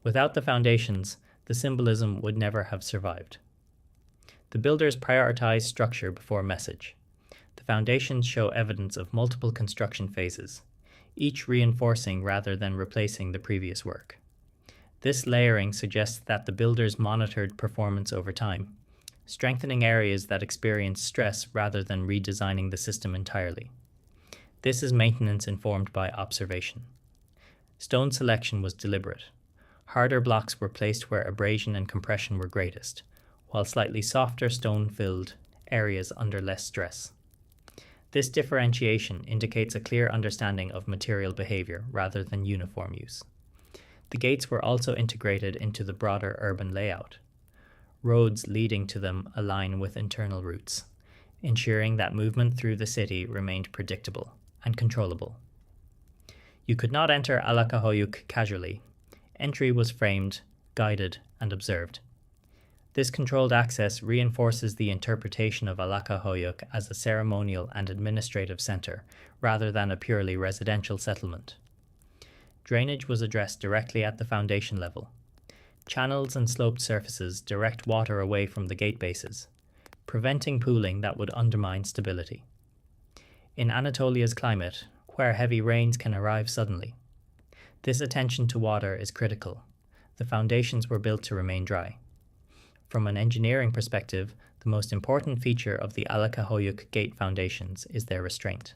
Without the foundations, the symbolism would never have survived. The builders prioritized structure before message. The foundations show evidence of multiple construction phases, each reinforcing rather than replacing the previous work. This layering suggests that the builders monitored performance over time, strengthening areas that experience stress rather than redesigning the system entirely. This is maintenance informed by observation. Stone selection was deliberate. Harder blocks were placed where abrasion and compression were greatest, while slightly softer stone filled areas under less stress. This differentiation indicates a clear understanding of material behavior rather than uniform use. The gates were also integrated into the broader urban layout. Roads leading to them align with internal routes, ensuring that movement through the city remained predictable and controllable. You could not enter Alakahoyuk casually. Entry was framed, guided, and observed. This controlled access reinforces the interpretation of Alakahoyuk as a ceremonial and administrative center, rather than a purely residential settlement. Drainage was addressed directly at the foundation level. Channels and sloped surfaces direct water away from the gate bases, preventing pooling that would undermine stability. In Anatolia's climate, where heavy rains can arrive suddenly, this attention to water is critical. The foundations were built to remain dry. From an engineering perspective, the most important feature of the Alakahoyuk gate foundations is their restraint.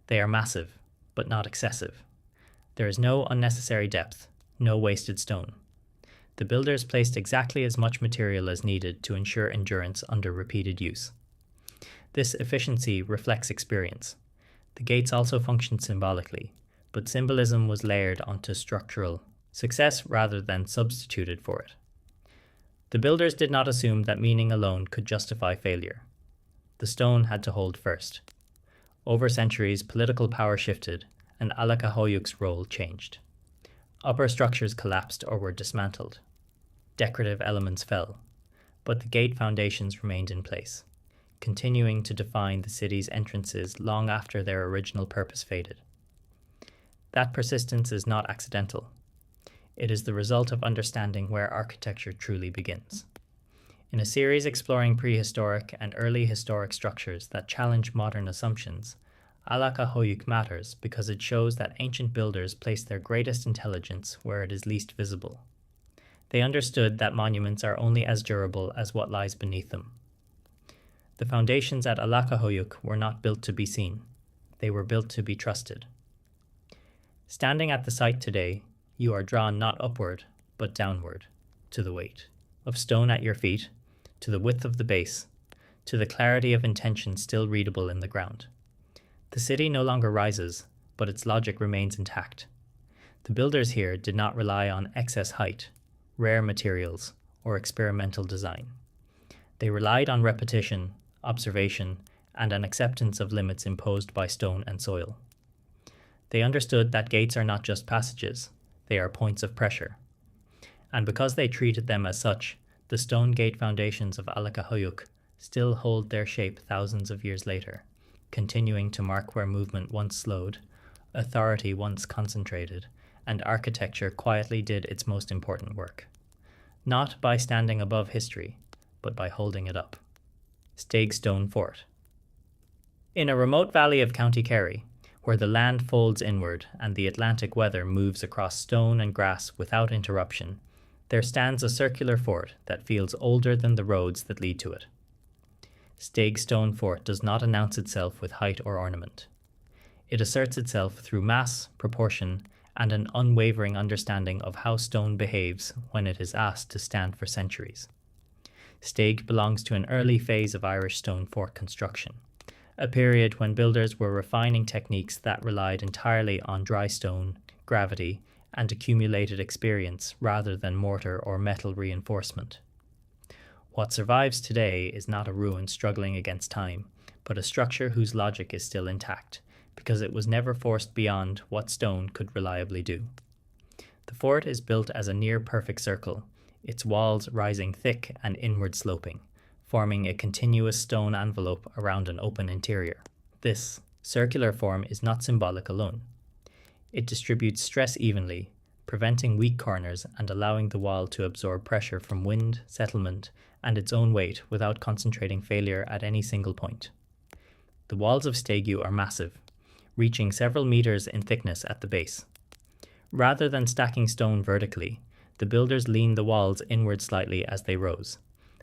They are massive, but not excessive. There is no unnecessary depth, no wasted stone. The builders placed exactly as much material as needed to ensure endurance under repeated use. This efficiency reflects experience. The gates also functioned symbolically, but symbolism was layered onto structural success rather than substituted for it. The builders did not assume that meaning alone could justify failure. The stone had to hold first. Over centuries, political power shifted, and Alakahoyuk's role changed. Upper structures collapsed or were dismantled. Decorative elements fell, but the gate foundations remained in place, continuing to define the city's entrances long after their original purpose faded. That persistence is not accidental. It is the result of understanding where architecture truly begins. In a series exploring prehistoric and early historic structures that challenge modern assumptions, Alakahoyuk matters because it shows that ancient builders placed their greatest intelligence where it is least visible. They understood that monuments are only as durable as what lies beneath them. The foundations at Alakahoyuk were not built to be seen. They were built to be trusted. Standing at the site today, you are drawn not upward, but downward, to the weight of stone at your feet, to the width of the base, to the clarity of intention still readable in the ground. The city no longer rises, but its logic remains intact. The builders here did not rely on excess height, rare materials, or experimental design. They relied on repetition, observation, and an acceptance of limits imposed by stone and soil. They understood that gates are not just passages, they are points of pressure. And because they treated them as such, the stone gate foundations of Alakahoyuk still hold their shape thousands of years later, continuing to mark where movement once slowed, authority once concentrated, and architecture quietly did its most important work. Not by standing above history, but by holding it up. Staig Stone Fort. In a remote valley of County Kerry, where the land folds inward and the Atlantic weather moves across stone and grass without interruption, there stands a circular fort that feels older than the roads that lead to it. Staig Stone Fort does not announce itself with height or ornament. It asserts itself through mass, proportion, and an unwavering understanding of how stone behaves when it is asked to stand for centuries. Staig belongs to an early phase of Irish stone fort construction, a period when builders were refining techniques that relied entirely on dry stone, gravity, and accumulated experience rather than mortar or metal reinforcement. What survives today is not a ruin struggling against time, but a structure whose logic is still intact, because it was never forced beyond what stone could reliably do. The fort is built as a near-perfect circle, its walls rising thick and inward sloping, forming a continuous stone envelope around an open interior. This circular form is not symbolic alone. It distributes stress evenly, preventing weak corners and allowing the wall to absorb pressure from wind, settlement, and its own weight without concentrating failure at any single point. The walls of Staigu are massive, reaching several meters in thickness at the base. Rather than stacking stone vertically, the builders leaned the walls inward slightly as they rose,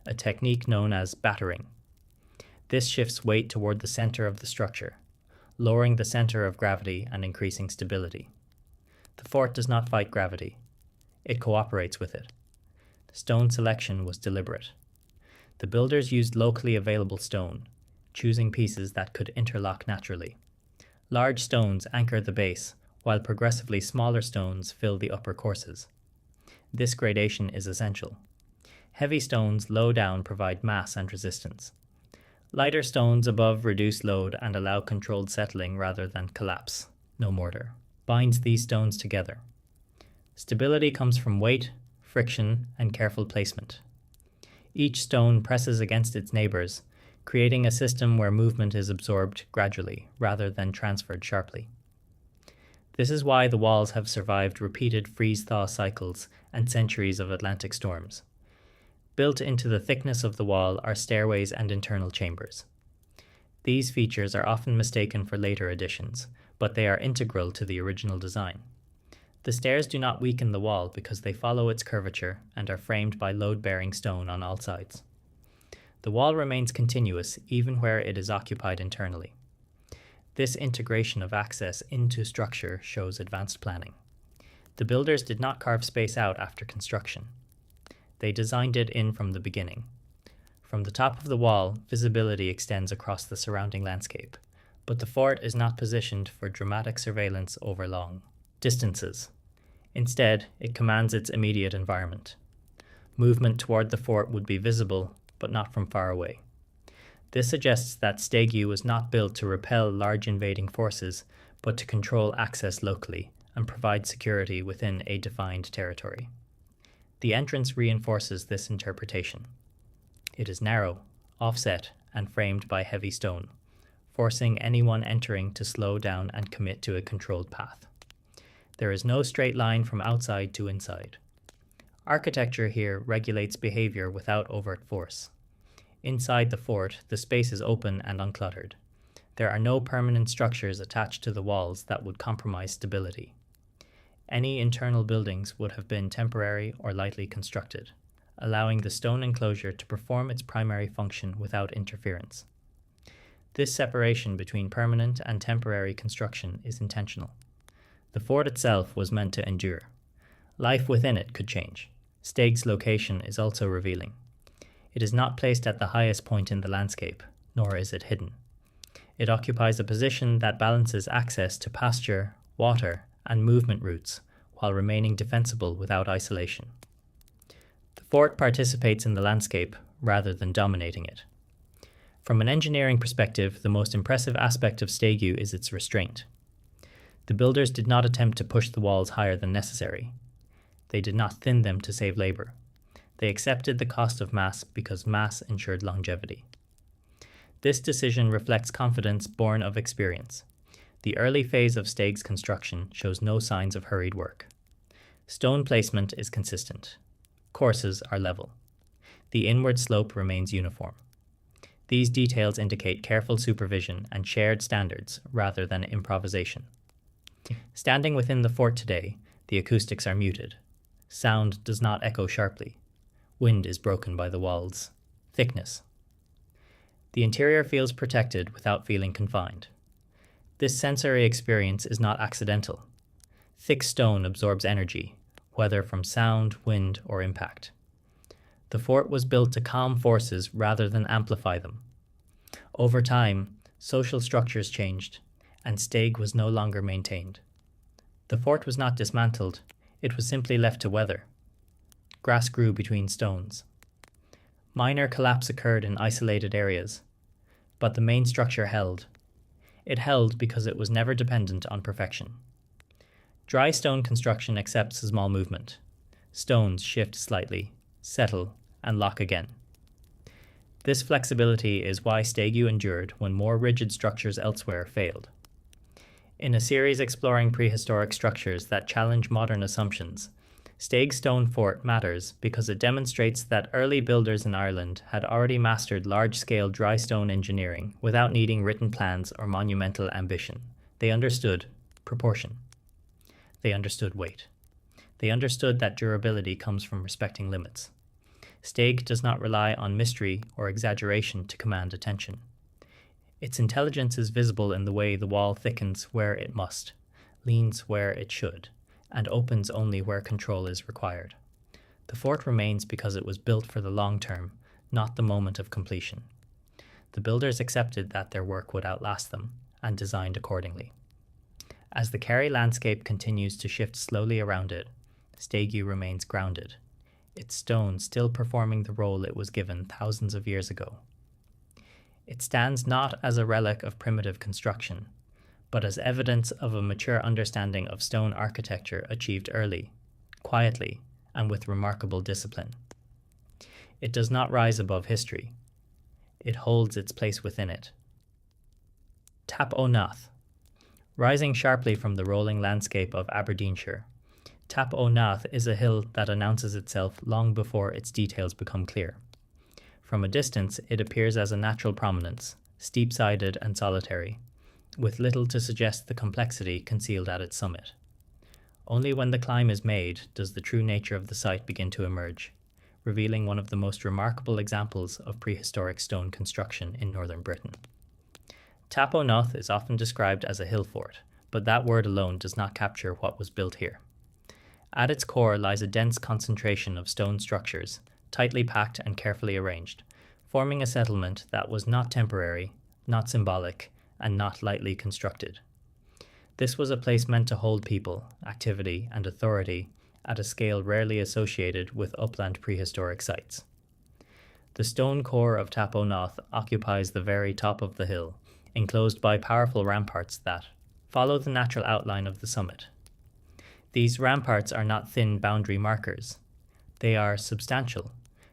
a technique known as battering. This shifts weight toward the center of the structure, lowering the center of gravity and increasing stability. The fort does not fight gravity. It cooperates with it. Stone selection was deliberate. The builders used locally available stone, choosing pieces that could interlock naturally. Large stones anchor the base, while progressively smaller stones fill the upper courses. This gradation is essential. Heavy stones low down provide mass and resistance. Lighter stones above reduce load and allow controlled settling rather than collapse. No mortar binds these stones together. Stability comes from weight, friction, and careful placement. Each stone presses against its neighbors, creating a system where movement is absorbed gradually rather than transferred sharply. This is why the walls have survived repeated freeze-thaw cycles and centuries of Atlantic storms. Built into the thickness of the wall are stairways and internal chambers. These features are often mistaken for later additions, but they are integral to the original design. The stairs do not weaken the wall because they follow its curvature and are framed by load-bearing stone on all sides. The wall remains continuous even where it is occupied internally. This integration of access into structure shows advanced planning. The builders did not carve space out after construction. They designed it in from the beginning. From the top of the wall, visibility extends across the surrounding landscape, but the fort is not positioned for dramatic surveillance over long distances. Instead, it commands its immediate environment. Movement toward the fort would be visible, but not from far away. This suggests that Stegu was not built to repel large invading forces, but to control access locally and provide security within a defined territory. The entrance reinforces this interpretation. It is narrow, offset, and framed by heavy stone, forcing anyone entering to slow down and commit to a controlled path. There is no straight line from outside to inside. Architecture here regulates behavior without overt force. Inside the fort, the space is open and uncluttered. There are no permanent structures attached to the walls that would compromise stability. Any internal buildings would have been temporary or lightly constructed, allowing the stone enclosure to perform its primary function without interference. This separation between permanent and temporary construction is intentional. The fort itself was meant to endure. Life within it could change. Steg's location is also revealing. It is not placed at the highest point in the landscape, nor is it hidden. It occupies a position that balances access to pasture, water, and movement routes, while remaining defensible without isolation. The fort participates in the landscape rather than dominating it. From an engineering perspective, the most impressive aspect of Stegu is its restraint. The builders did not attempt to push the walls higher than necessary. They did not thin them to save labor. They accepted the cost of mass because mass ensured longevity. This decision reflects confidence born of experience. The early phase of Steg's construction shows no signs of hurried work. Stone placement is consistent. Courses are level. The inward slope remains uniform. These details indicate careful supervision and shared standards rather than improvisation. Standing within the fort today, the acoustics are muted. Sound does not echo sharply. Wind is broken by the wall's thickness. The interior feels protected without feeling confined. This sensory experience is not accidental. Thick stone absorbs energy, whether from sound, wind, or impact. The fort was built to calm forces rather than amplify them. Over time, social structures changed, and Steg was no longer maintained. The fort was not dismantled, it was simply left to weather. Grass grew between stones. Minor collapse occurred in isolated areas, but the main structure held. It held because it was never dependent on perfection. Dry stone construction accepts small movement. Stones shift slightly, settle, and lock again. This flexibility is why Stegu endured when more rigid structures elsewhere failed. In a series exploring prehistoric structures that challenge modern assumptions, Steg's stone fort matters because it demonstrates that early builders in Ireland had already mastered large-scale dry stone engineering without needing written plans or monumental ambition. They understood proportion. They understood weight. They understood that durability comes from respecting limits. Steg does not rely on mystery or exaggeration to command attention. Its intelligence is visible in the way the wall thickens where it must, leans where it should, and opens only where control is required. The fort remains because it was built for the long term, not the moment of completion. The builders accepted that their work would outlast them, and designed accordingly. As the Kerry landscape continues to shift slowly around it, Stegu remains grounded, its stone still performing the role it was given thousands of years ago. It stands not as a relic of primitive construction, but as evidence of a mature understanding of stone architecture achieved early, quietly, and with remarkable discipline. It does not rise above history. It holds its place within it. Tap O'Nath. Rising sharply from the rolling landscape of Aberdeenshire, Tap O'Nath is a hill that announces itself long before its details become clear. From a distance, it appears as a natural prominence, steep-sided and solitary, with little to suggest the complexity concealed at its summit. Only when the climb is made does the true nature of the site begin to emerge, revealing one of the most remarkable examples of prehistoric stone construction in northern Britain. Tap O'Nath is often described as a hill fort, but that word alone does not capture what was built here. At its core lies a dense concentration of stone structures, tightly packed and carefully arranged, forming a settlement that was not temporary, not symbolic, and not lightly constructed. This was a place meant to hold people, activity, and authority at a scale rarely associated with upland prehistoric sites. The stone core of Tap O Noth occupies the very top of the hill, enclosed by powerful ramparts that follow the natural outline of the summit. These ramparts are not thin boundary markers. They are substantial,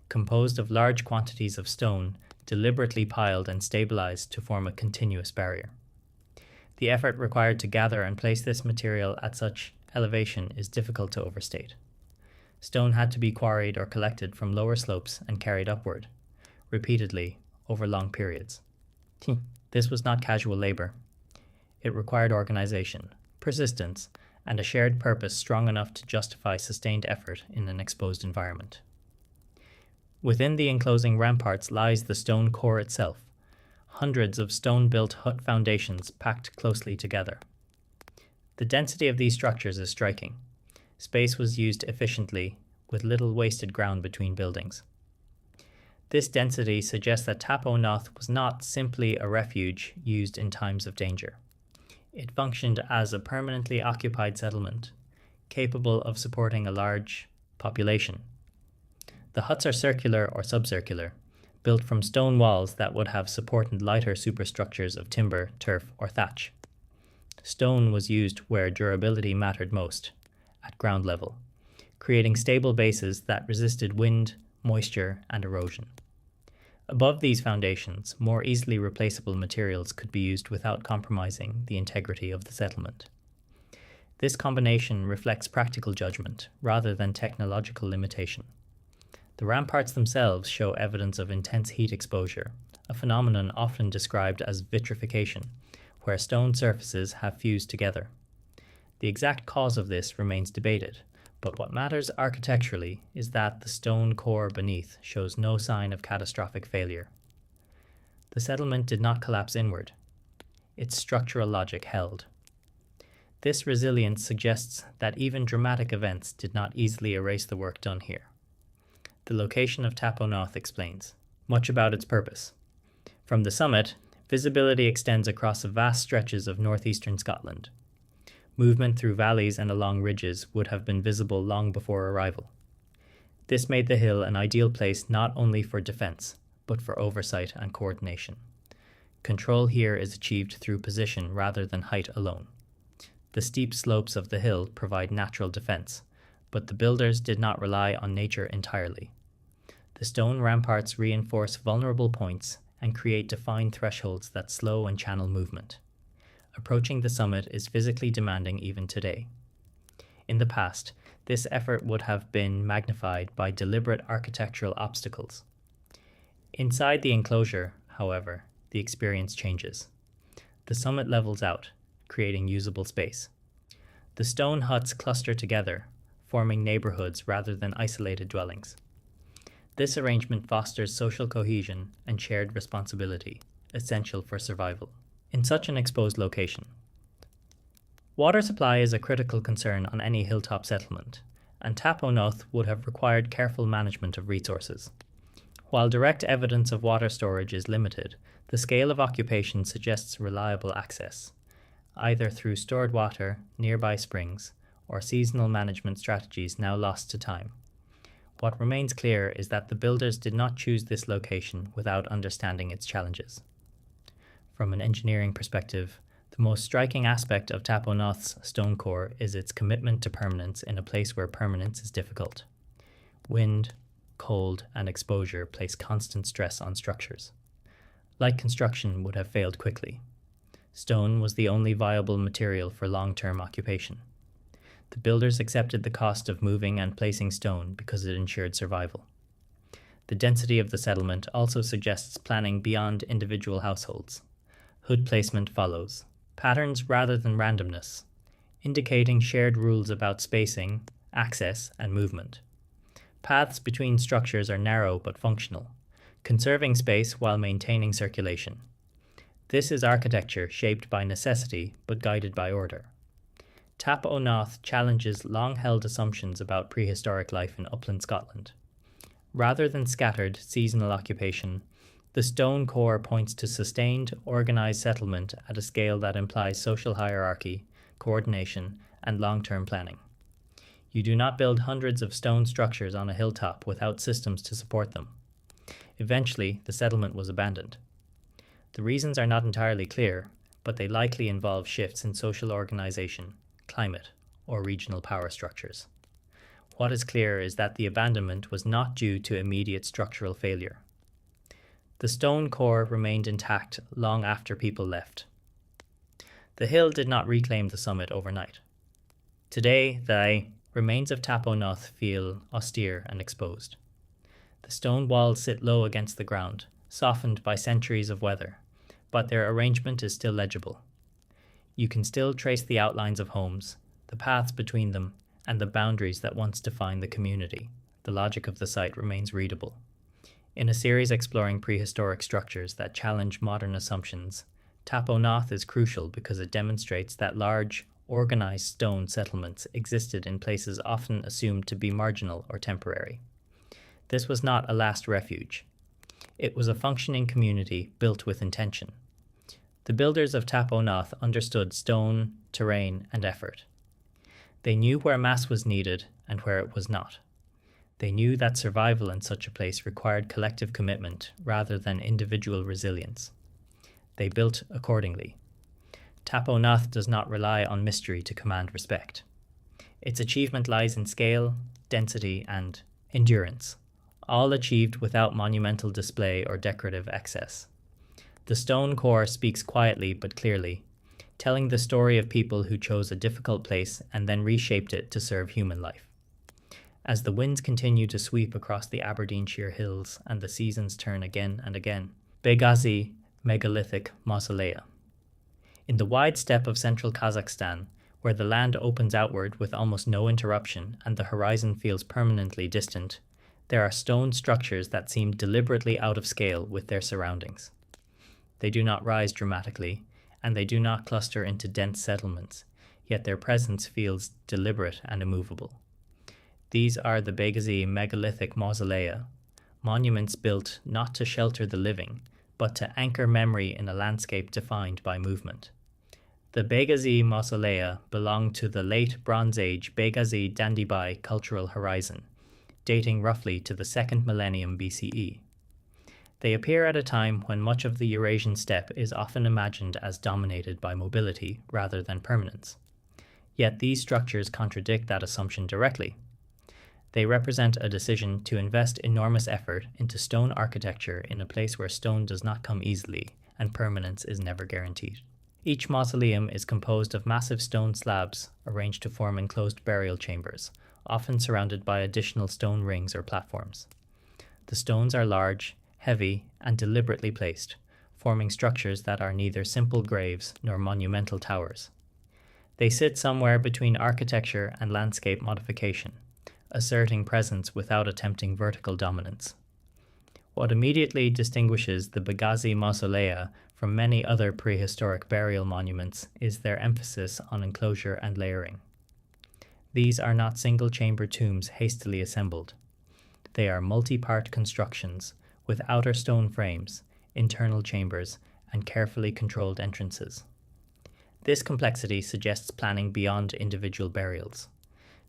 composed of large quantities of stone deliberately piled and stabilized to form a continuous barrier. The effort required to gather and place this material at such elevation is difficult to overstate. Stone had to be quarried or collected from lower slopes and carried upward, repeatedly, over long periods. This was not casual labor. It required organization, persistence, and a shared purpose strong enough to justify sustained effort in an exposed environment. Within the enclosing ramparts lies the stone core itself, hundreds of stone-built hut foundations packed closely together. The density of these structures is striking. Space was used efficiently, with little wasted ground between buildings. This density suggests that Tap O Noth was not simply a refuge used in times of danger. It functioned as a permanently occupied settlement, capable of supporting a large population. The huts are circular or subcircular, built from stone walls that would have supported lighter superstructures of timber, turf, or thatch. Stone was used where durability mattered most, at ground level, creating stable bases that resisted wind, moisture, and erosion. Above these foundations, more easily replaceable materials could be used without compromising the integrity of the settlement. This combination reflects practical judgment rather than technological limitation. The ramparts themselves show evidence of intense heat exposure, a phenomenon often described as vitrification, where stone surfaces have fused together. The exact cause of this remains debated, but what matters architecturally is that the stone core beneath shows no sign of catastrophic failure. The settlement did not collapse inward. Its structural logic held. This resilience suggests that even dramatic events did not easily erase the work done here. The location of Tap O Noth explains much about its purpose. From the summit, visibility extends across vast stretches of northeastern Scotland. Movement through valleys and along ridges would have been visible long before arrival. This made the hill an ideal place not only for defense, but for oversight and coordination. Control here is achieved through position rather than height alone. The steep slopes of the hill provide natural defense, but the builders did not rely on nature entirely. The stone ramparts reinforce vulnerable points and create defined thresholds that slow and channel movement. Approaching the summit is physically demanding even today. In the past, this effort would have been magnified by deliberate architectural obstacles. Inside the enclosure, however, the experience changes. The summit levels out, creating usable space. The stone huts cluster together, forming neighborhoods rather than isolated dwellings. This arrangement fosters social cohesion and shared responsibility, essential for survival. In such an exposed location, water supply is a critical concern on any hilltop settlement, and Tap O Noth would have required careful management of resources. While direct evidence of water storage is limited, the scale of occupation suggests reliable access, either through stored water, nearby springs, or seasonal management strategies now lost to time. What remains clear is that the builders did not choose this location without understanding its challenges. From an engineering perspective, the most striking aspect of Tap O Noth's stone core is its commitment to permanence in a place where permanence is difficult. Wind, cold, and exposure place constant stress on structures. Light construction would have failed quickly. Stone was the only viable material for long-term occupation. The builders accepted the cost of moving and placing stone because it ensured survival. The density of the settlement also suggests planning beyond individual households. Hood placement follows, patterns rather than randomness, indicating shared rules about spacing, access, and movement. Paths between structures are narrow but functional, conserving space while maintaining circulation. This is architecture shaped by necessity but guided by order. Tap o' Noth challenges long-held assumptions about prehistoric life in upland Scotland. Rather than scattered, seasonal occupation, the stone core points to sustained, organised settlement at a scale that implies social hierarchy, coordination, and long-term planning. You do not build hundreds of stone structures on a hilltop without systems to support them. Eventually, the settlement was abandoned. The reasons are not entirely clear, but they likely involve shifts in social organisation, climate, or regional power structures. What is clear is that the abandonment was not due to immediate structural failure. The stone core remained intact long after people left. The hill did not reclaim the summit overnight. Today, the remains of Tap o' Noth feel austere and exposed. The stone walls sit low against the ground, softened by centuries of weather, but their arrangement is still legible. You can still trace the outlines of homes, the paths between them, and the boundaries that once defined the community. The logic of the site remains readable. In a series exploring prehistoric structures that challenge modern assumptions, Tap o' Noth is crucial because it demonstrates that large, organised stone settlements existed in places often assumed to be marginal or temporary. This was not a last refuge. It was a functioning community built with intention. The builders of Tap o' Noth understood stone, terrain, and effort. They knew where mass was needed and where it was not. They knew that survival in such a place required collective commitment rather than individual resilience. They built accordingly. Tap o' Noth does not rely on mystery to command respect. Its achievement lies in scale, density, and endurance, all achieved without monumental display or decorative excess. The stone core speaks quietly but clearly, telling the story of people who chose a difficult place and then reshaped it to serve human life. As the winds continue to sweep across the Aberdeenshire hills and the seasons turn again and again, Begazi megalithic mausolea. In the wide steppe of central Kazakhstan, where the land opens outward with almost no interruption and the horizon feels permanently distant, there are stone structures that seem deliberately out of scale with their surroundings. They do not rise dramatically, and they do not cluster into dense settlements, yet their presence feels deliberate and immovable. These are the Begazi megalithic mausolea, monuments built not to shelter the living, but to anchor memory in a landscape defined by movement. The Begazi mausolea belong to the late Bronze Age Begazi Dandibai cultural horizon, dating roughly to the 2nd millennium BCE. They appear at a time when much of the Eurasian steppe is often imagined as dominated by mobility rather than permanence. Yet these structures contradict that assumption directly. They represent a decision to invest enormous effort into stone architecture in a place where stone does not come easily and permanence is never guaranteed. Each mausoleum is composed of massive stone slabs arranged to form enclosed burial chambers, often surrounded by additional stone rings or platforms. The stones are large, heavy, and deliberately placed, forming structures that are neither simple graves nor monumental towers. They sit somewhere between architecture and landscape modification, asserting presence without attempting vertical dominance. What immediately distinguishes the Begazi mausolea from many other prehistoric burial monuments is their emphasis on enclosure and layering. These are not single-chamber tombs hastily assembled. They are multi-part constructions with outer stone frames, internal chambers, and carefully controlled entrances. This complexity suggests planning beyond individual burials.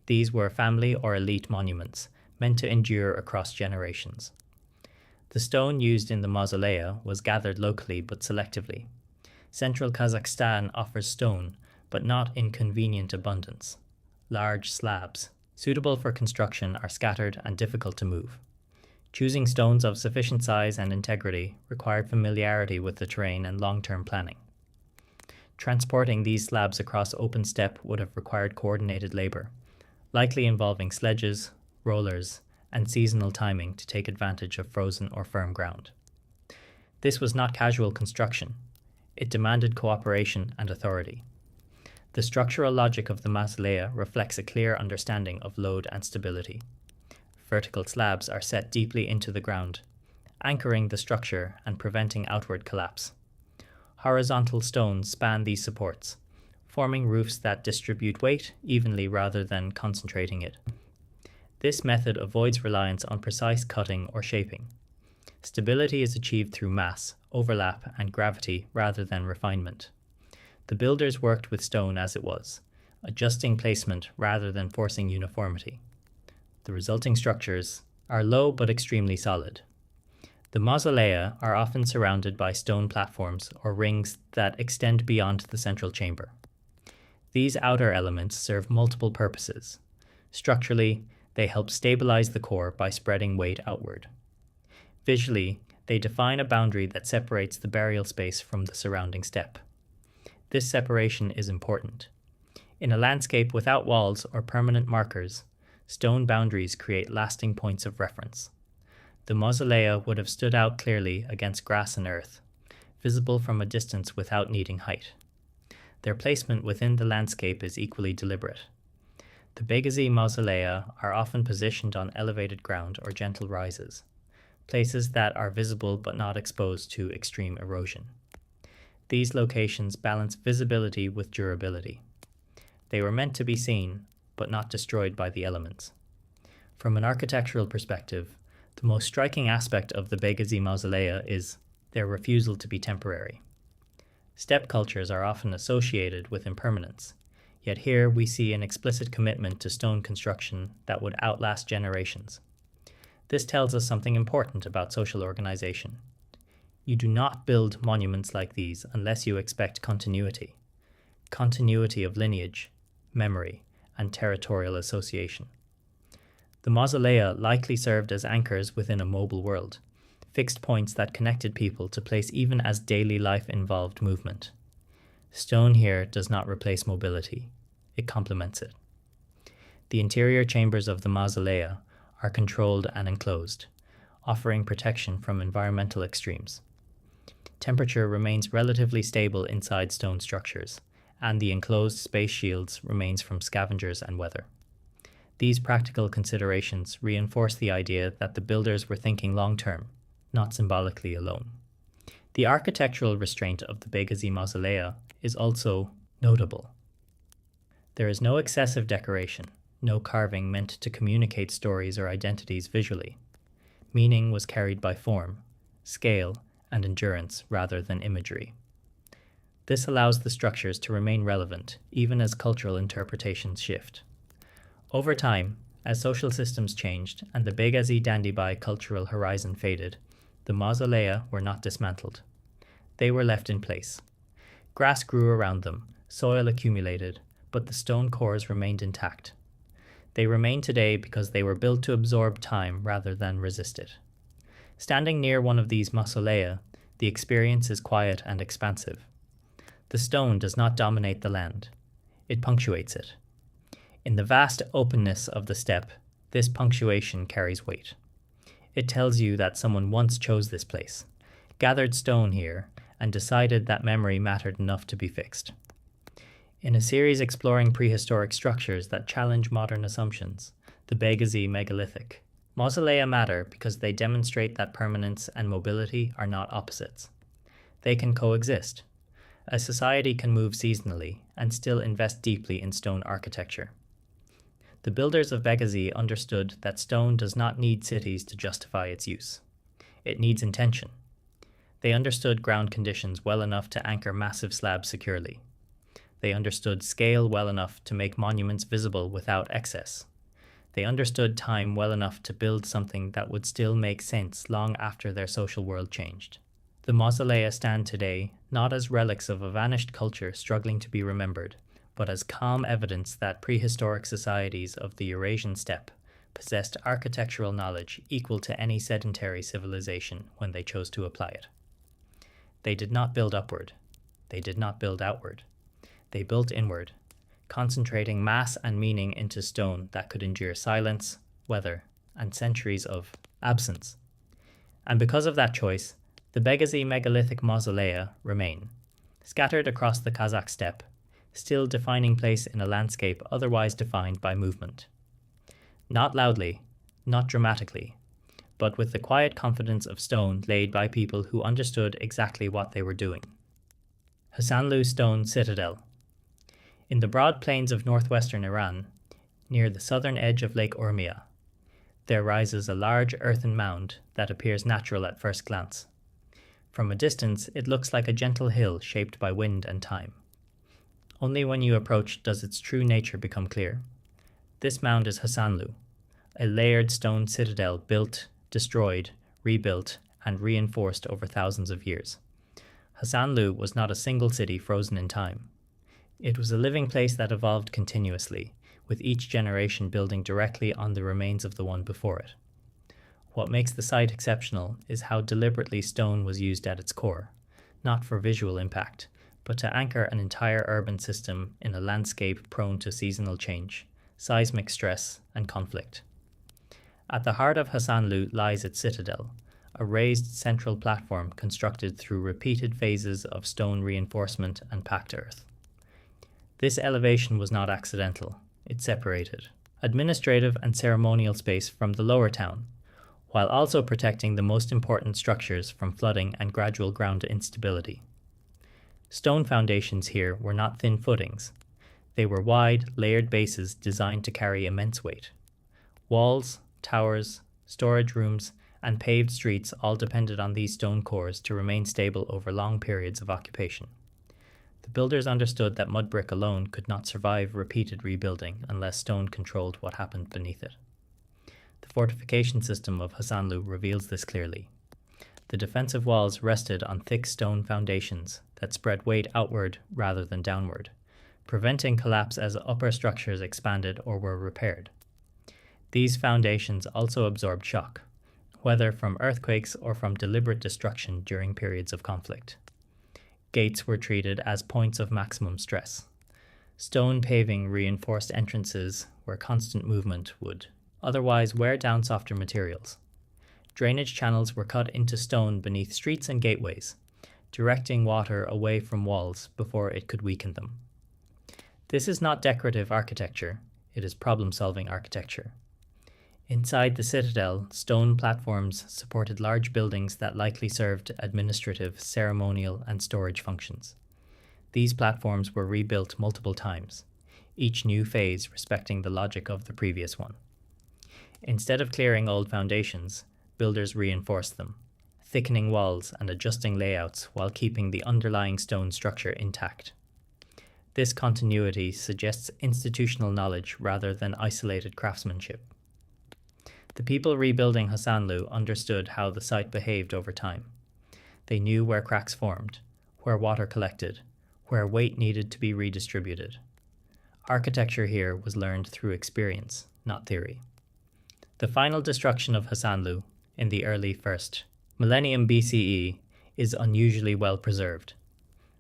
These were family or elite monuments, meant to endure across generations. The stone used in the mausolea was gathered locally but selectively. Central Kazakhstan offers stone, but not in convenient abundance. Large slabs, suitable for construction, are scattered and difficult to move. Choosing stones of sufficient size and integrity required familiarity with the terrain and long-term planning. Transporting these slabs across open steppe would have required coordinated labor, likely involving sledges, rollers, and seasonal timing to take advantage of frozen or firm ground. This was not casual construction. It demanded cooperation and authority. The structural logic of the mausolea reflects a clear understanding of load and stability. Vertical slabs are set deeply into the ground, anchoring the structure and preventing outward collapse. Horizontal stones span these supports, forming roofs that distribute weight evenly rather than concentrating it. This method avoids reliance on precise cutting or shaping. Stability is achieved through mass, overlap, and gravity rather than refinement. The builders worked with stone as it was, adjusting placement rather than forcing uniformity. The resulting structures are low but extremely solid. The mausolea are often surrounded by stone platforms or rings that extend beyond the central chamber. These outer elements serve multiple purposes. Structurally, they help stabilize the core by spreading weight outward. Visually, they define a boundary that separates the burial space from the surrounding steppe. This separation is important. In a landscape without walls or permanent markers, stone boundaries create lasting points of reference. The mausolea would have stood out clearly against grass and earth, visible from a distance without needing height. Their placement within the landscape is equally deliberate. The Begazi mausolea are often positioned on elevated ground or gentle rises, places that are visible but not exposed to extreme erosion. These locations balance visibility with durability. They were meant to be seen, but not destroyed by the elements. From an architectural perspective, the most striking aspect of the Begazi mausolea is their refusal to be temporary. Steppe cultures are often associated with impermanence, yet here we see an explicit commitment to stone construction that would outlast generations. This tells us something important about social organization. You do not build monuments like these unless you expect continuity of lineage, memory, and territorial association. The mausolea likely served as anchors within a mobile world, fixed points that connected people to place even as daily life involved movement. Stone here does not replace mobility, it complements it. The interior chambers of the mausolea are controlled and enclosed, offering protection from environmental extremes. Temperature remains relatively stable inside stone structures, and the enclosed space shields remains from scavengers and weather. These practical considerations reinforce the idea that the builders were thinking long-term, not symbolically alone. The architectural restraint of the Begazi mausolea is also notable. There is no excessive decoration, no carving meant to communicate stories or identities visually. Meaning was carried by form, scale, and endurance rather than imagery. This allows the structures to remain relevant, even as cultural interpretations shift. Over time, as social systems changed and the Begazi Dandibai cultural horizon faded, the mausolea were not dismantled. They were left in place. Grass grew around them, soil accumulated, but the stone cores remained intact. They remain today because they were built to absorb time rather than resist it. Standing near one of these mausolea, the experience is quiet and expansive. The stone does not dominate the land. It punctuates it. In the vast openness of the steppe, this punctuation carries weight. It tells you that someone once chose this place, gathered stone here, and decided that memory mattered enough to be fixed. In a series exploring prehistoric structures that challenge modern assumptions, the Begazi megalithic, mausolea matter because they demonstrate that permanence and mobility are not opposites. They can coexist. A society can move seasonally and still invest deeply in stone architecture. The builders of Begazi understood that stone does not need cities to justify its use. It needs intention. They understood ground conditions well enough to anchor massive slabs securely. They understood scale well enough to make monuments visible without excess. They understood time well enough to build something that would still make sense long after their social world changed. The mausolea stand today not as relics of a vanished culture struggling to be remembered, but as calm evidence that prehistoric societies of the Eurasian steppe possessed architectural knowledge equal to any sedentary civilization when they chose to apply it. They did not build upward. They did not build outward. They built inward, concentrating mass and meaning into stone that could endure silence, weather, and centuries of absence. And because of that choice, the Begazi megalithic mausolea remain, scattered across the Kazakh steppe, still defining place in a landscape otherwise defined by movement. Not loudly, not dramatically, but with the quiet confidence of stone laid by people who understood exactly what they were doing. Hasanlu Stone Citadel. In the broad plains of northwestern Iran, near the southern edge of Lake Urmia, there rises a large earthen mound that appears natural at first glance. From a distance, it looks like a gentle hill shaped by wind and time. Only when you approach does its true nature become clear. This mound is Hasanlu, a layered stone citadel built, destroyed, rebuilt, and reinforced over thousands of years. Hasanlu was not a single city frozen in time. It was a living place that evolved continuously, with each generation building directly on the remains of the one before it. What makes the site exceptional is how deliberately stone was used at its core, not for visual impact, but to anchor an entire urban system in a landscape prone to seasonal change, seismic stress, and conflict. At the heart of Hasanlu lies its citadel, a raised central platform constructed through repeated phases of stone reinforcement and packed earth. This elevation was not accidental. It separated administrative and ceremonial space from the lower town, while also protecting the most important structures from flooding and gradual ground instability. Stone foundations here were not thin footings. They were wide, layered bases designed to carry immense weight. Walls, towers, storage rooms, and paved streets all depended on these stone cores to remain stable over long periods of occupation. The builders understood that mud brick alone could not survive repeated rebuilding unless stone controlled what happened beneath it. The fortification system of Hasanlu reveals this clearly. The defensive walls rested on thick stone foundations that spread weight outward rather than downward, preventing collapse as upper structures expanded or were repaired. These foundations also absorbed shock, whether from earthquakes or from deliberate destruction during periods of conflict. Gates were treated as points of maximum stress. Stone paving reinforced entrances where constant movement would otherwise wear down softer materials. Drainage channels were cut into stone beneath streets and gateways, directing water away from walls before it could weaken them. This is not decorative architecture, it is problem-solving architecture. Inside the citadel, stone platforms supported large buildings that likely served administrative, ceremonial, and storage functions. These platforms were rebuilt multiple times, each new phase respecting the logic of the previous one. Instead of clearing old foundations, builders reinforced them, thickening walls and adjusting layouts while keeping the underlying stone structure intact. This continuity suggests institutional knowledge rather than isolated craftsmanship. The people rebuilding Hasanlu understood how the site behaved over time. They knew where cracks formed, where water collected, where weight needed to be redistributed. Architecture here was learned through experience, not theory. The final destruction of Hasanlu, in the early 1st millennium BCE, is unusually well preserved.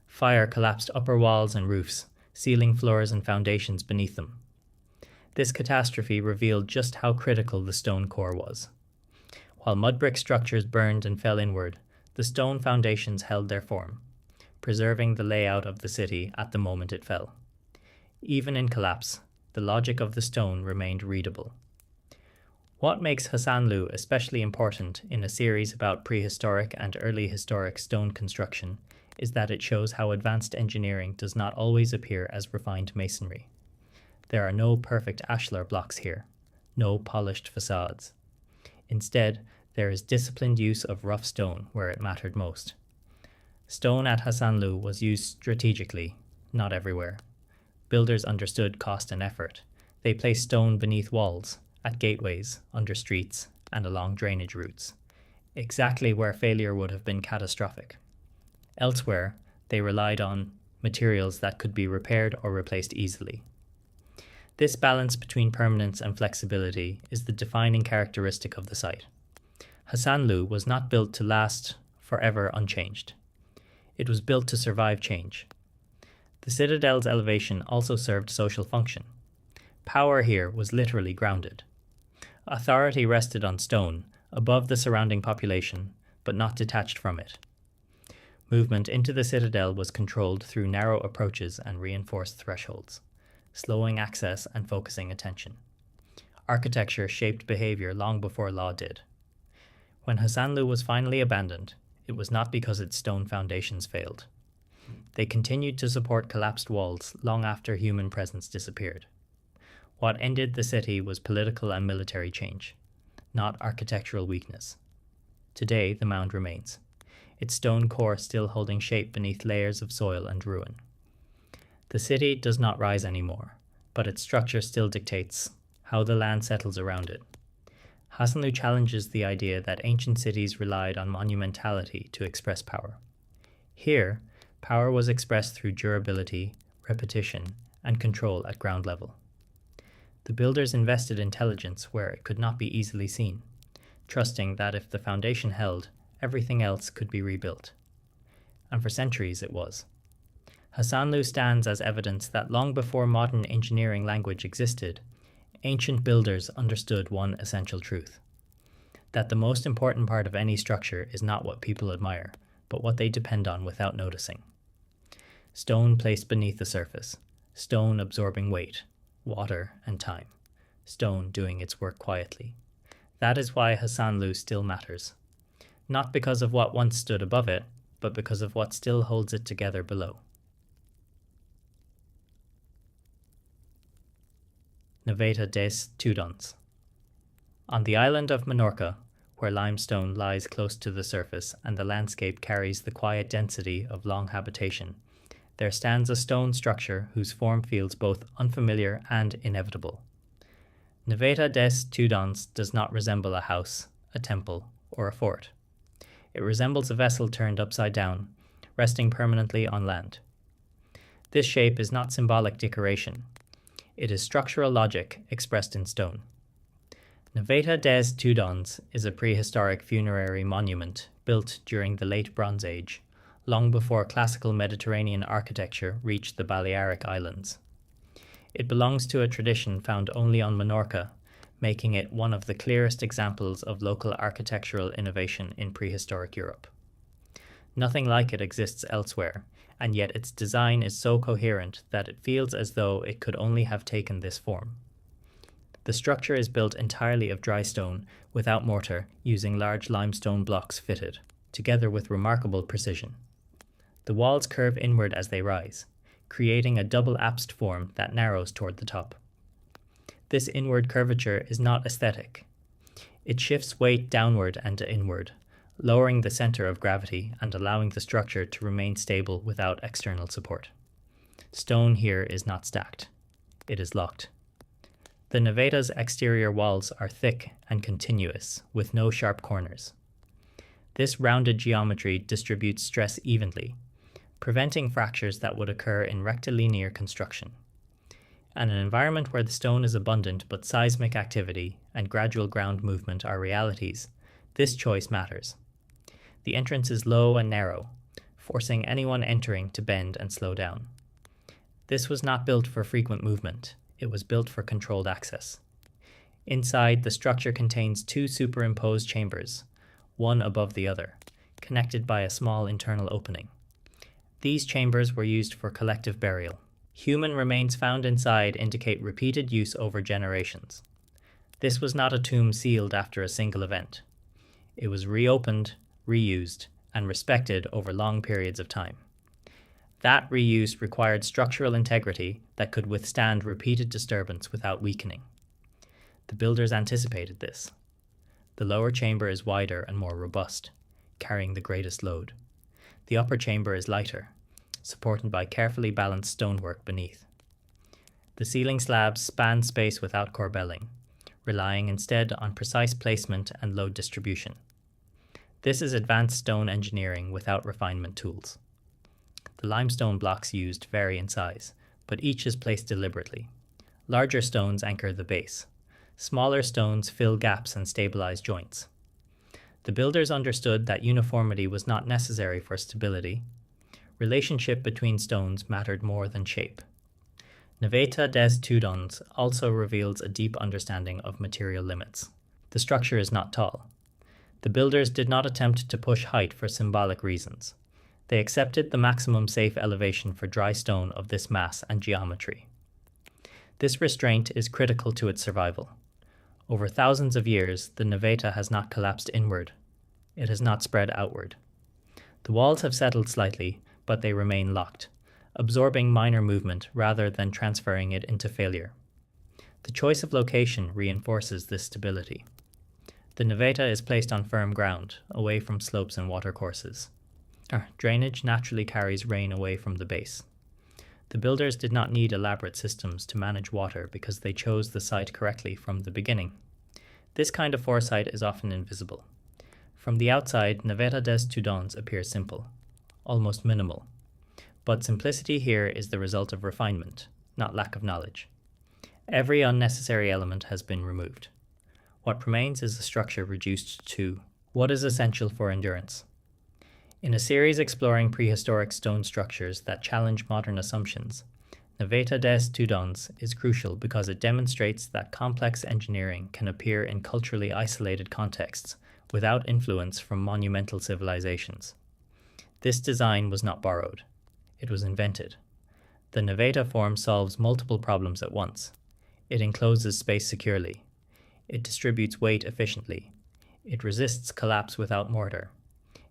Fire collapsed upper walls and roofs, sealing floors and foundations beneath them. This catastrophe revealed just how critical the stone core was. While mud brick structures burned and fell inward, the stone foundations held their form, preserving the layout of the city at the moment it fell. Even in collapse, the logic of the stone remained readable. What makes Hasanlu especially important in a series about prehistoric and early historic stone construction is that it shows how advanced engineering does not always appear as refined masonry. There are no perfect ashlar blocks here, no polished facades. Instead, there is disciplined use of rough stone where it mattered most. Stone at Hasanlu was used strategically, not everywhere. Builders understood cost and effort. They placed stone beneath walls, at gateways, under streets, and along drainage routes, exactly where failure would have been catastrophic. Elsewhere, they relied on materials that could be repaired or replaced easily. This balance between permanence and flexibility is the defining characteristic of the site. Hasanlu was not built to last forever unchanged. It was built to survive change. The citadel's elevation also served social function. Power here was literally grounded. Authority rested on stone, above the surrounding population, but not detached from it. Movement into the citadel was controlled through narrow approaches and reinforced thresholds, slowing access and focusing attention. Architecture shaped behavior long before law did. When Hasanlu was finally abandoned, it was not because its stone foundations failed. They continued to support collapsed walls long after human presence disappeared. What ended the city was political and military change, not architectural weakness. Today, the mound remains, its stone core still holding shape beneath layers of soil and ruin. The city does not rise anymore, but its structure still dictates how the land settles around it. Hasanlu challenges the idea that ancient cities relied on monumentality to express power. Here, power was expressed through durability, repetition, and control at ground level. The builders invested intelligence where it could not be easily seen, trusting that if the foundation held, everything else could be rebuilt. And for centuries it was. Hasanlu stands as evidence that long before modern engineering language existed, ancient builders understood one essential truth: that the most important part of any structure is not what people admire, but what they depend on without noticing. Stone placed beneath the surface, stone absorbing weight, water, and time, stone doing its work quietly. That is why Hasanlu still matters, not because of what once stood above it, but because of what still holds it together below. Neveta des Tudons. On the island of Minorca, where limestone lies close to the surface and the landscape carries the quiet density of long habitation, there stands a stone structure whose form feels both unfamiliar and inevitable. Neveta des Tudons does not resemble a house, a temple, or a fort. It resembles a vessel turned upside down, resting permanently on land. This shape is not symbolic decoration. It is structural logic expressed in stone. Neveta des Tudons is a prehistoric funerary monument built during the Late Bronze Age, long before classical Mediterranean architecture reached the Balearic Islands. It belongs to a tradition found only on Minorca, making it one of the clearest examples of local architectural innovation in prehistoric Europe. Nothing like it exists elsewhere, and yet its design is so coherent that it feels as though it could only have taken this form. The structure is built entirely of dry stone, without mortar, using large limestone blocks fitted, together with remarkable precision. The walls curve inward as they rise, creating a double apsed form that narrows toward the top. This inward curvature is not aesthetic. It shifts weight downward and inward, lowering the center of gravity and allowing the structure to remain stable without external support. Stone here is not stacked. It is locked. The Neveta's exterior walls are thick and continuous, with no sharp corners. This rounded geometry distributes stress evenly, preventing fractures that would occur in rectilinear construction. In an environment where the stone is abundant but seismic activity and gradual ground movement are realities, this choice matters. The entrance is low and narrow, forcing anyone entering to bend and slow down. This was not built for frequent movement, it was built for controlled access. Inside, the structure contains two superimposed chambers, one above the other, connected by a small internal opening. These chambers were used for collective burial. Human remains found inside indicate repeated use over generations. This was not a tomb sealed after a single event. It was reopened, reused, and respected over long periods of time. That reuse required structural integrity that could withstand repeated disturbance without weakening. The builders anticipated this. The lower chamber is wider and more robust, carrying the greatest load. The upper chamber is lighter, supported by carefully balanced stonework beneath. The ceiling slabs span space without corbelling, relying instead on precise placement and load distribution. This is advanced stone engineering without refinement tools. The limestone blocks used vary in size, but each is placed deliberately. Larger stones anchor the base. Smaller stones fill gaps and stabilize joints. The builders understood that uniformity was not necessary for stability. Relationship between stones mattered more than shape. Neveta des Tudons also reveals a deep understanding of material limits. The structure is not tall. The builders did not attempt to push height for symbolic reasons. They accepted the maximum safe elevation for dry stone of this mass and geometry. This restraint is critical to its survival. Over thousands of years, the Neveta has not collapsed inward. It has not spread outward. The walls have settled slightly, but they remain locked, absorbing minor movement rather than transferring it into failure. The choice of location reinforces this stability. The naveta is placed on firm ground, away from slopes and watercourses. Drainage naturally carries rain away from the base. The builders did not need elaborate systems to manage water because they chose the site correctly from the beginning. This kind of foresight is often invisible. From the outside, Naveta des Tudons appears simple, almost minimal. But simplicity here is the result of refinement, not lack of knowledge. Every unnecessary element has been removed. What remains is a structure reduced to what is essential for endurance. In a series exploring prehistoric stone structures that challenge modern assumptions, Naveta des Tudons is crucial because it demonstrates that complex engineering can appear in culturally isolated contexts without influence from monumental civilizations. This design was not borrowed. It was invented. The Naveta form solves multiple problems at once. It encloses space securely. It distributes weight efficiently. It resists collapse without mortar.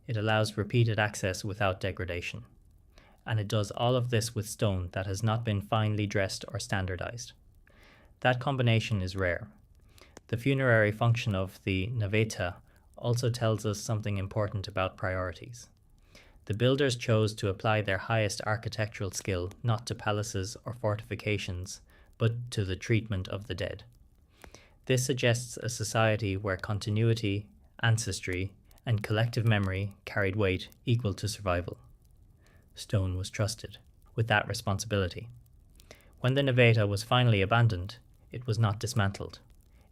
It allows repeated access without degradation. And it does all of this with stone that has not been finely dressed or standardized. That combination is rare. The funerary function of the naveta also tells us something important about priorities. The builders chose to apply their highest architectural skill not to palaces or fortifications, but to the treatment of the dead. This suggests a society where continuity, ancestry, and collective memory carried weight equal to survival. Stone was trusted with that responsibility. When the naveta was finally abandoned, it was not dismantled.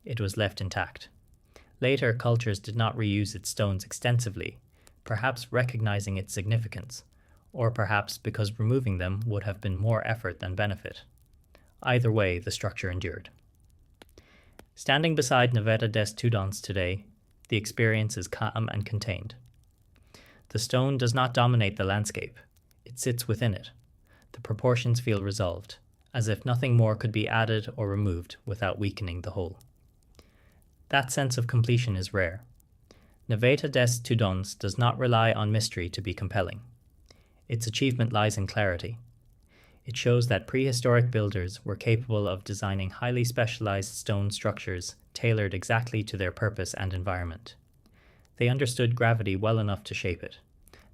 It was left intact. Later, cultures did not reuse its stones extensively, perhaps recognizing its significance, or perhaps because removing them would have been more effort than benefit. Either way, the structure endured. Standing beside Naveta des Tudons today, the experience is calm and contained. The stone does not dominate the landscape. It sits within it. The proportions feel resolved, as if nothing more could be added or removed without weakening the whole. That sense of completion is rare. Naveta des Tudons does not rely on mystery to be compelling. Its achievement lies in clarity. It shows that prehistoric builders were capable of designing highly specialized stone structures tailored exactly to their purpose and environment. They understood gravity well enough to shape it.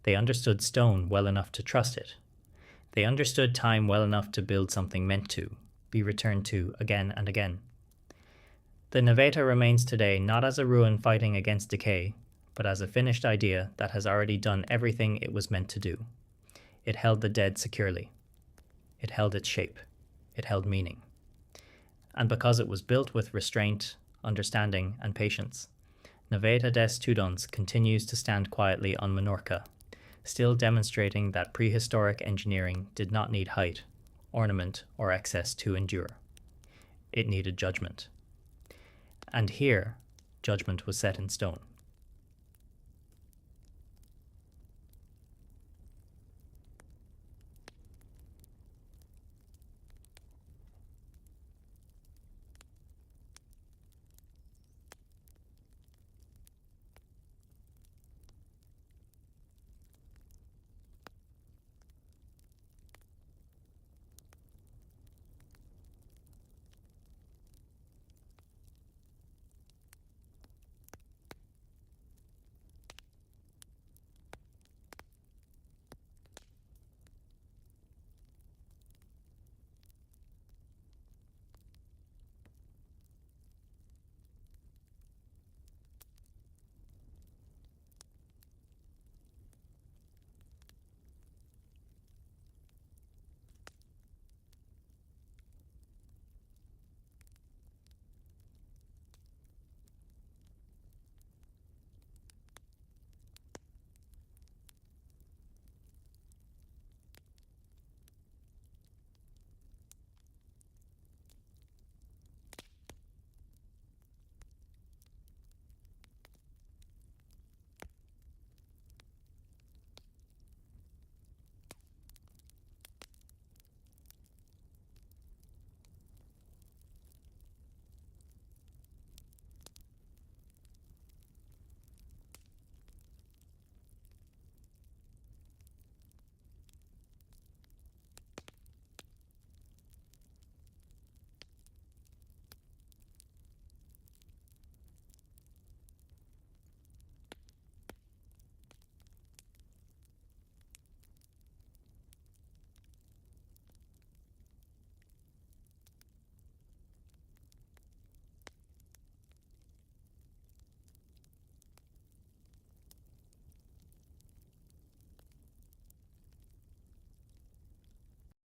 They understood stone well enough to trust it. They understood time well enough to build something meant to be returned to again and again. The Naveta remains today not as a ruin fighting against decay, but as a finished idea that has already done everything it was meant to do. It held the dead securely. It held its shape. It held meaning. And because it was built with restraint, understanding, and patience, Naveta des Tudons continues to stand quietly on Minorca, still demonstrating that prehistoric engineering did not need height, ornament, or excess to endure. It needed judgment. And here, judgment was set in stone.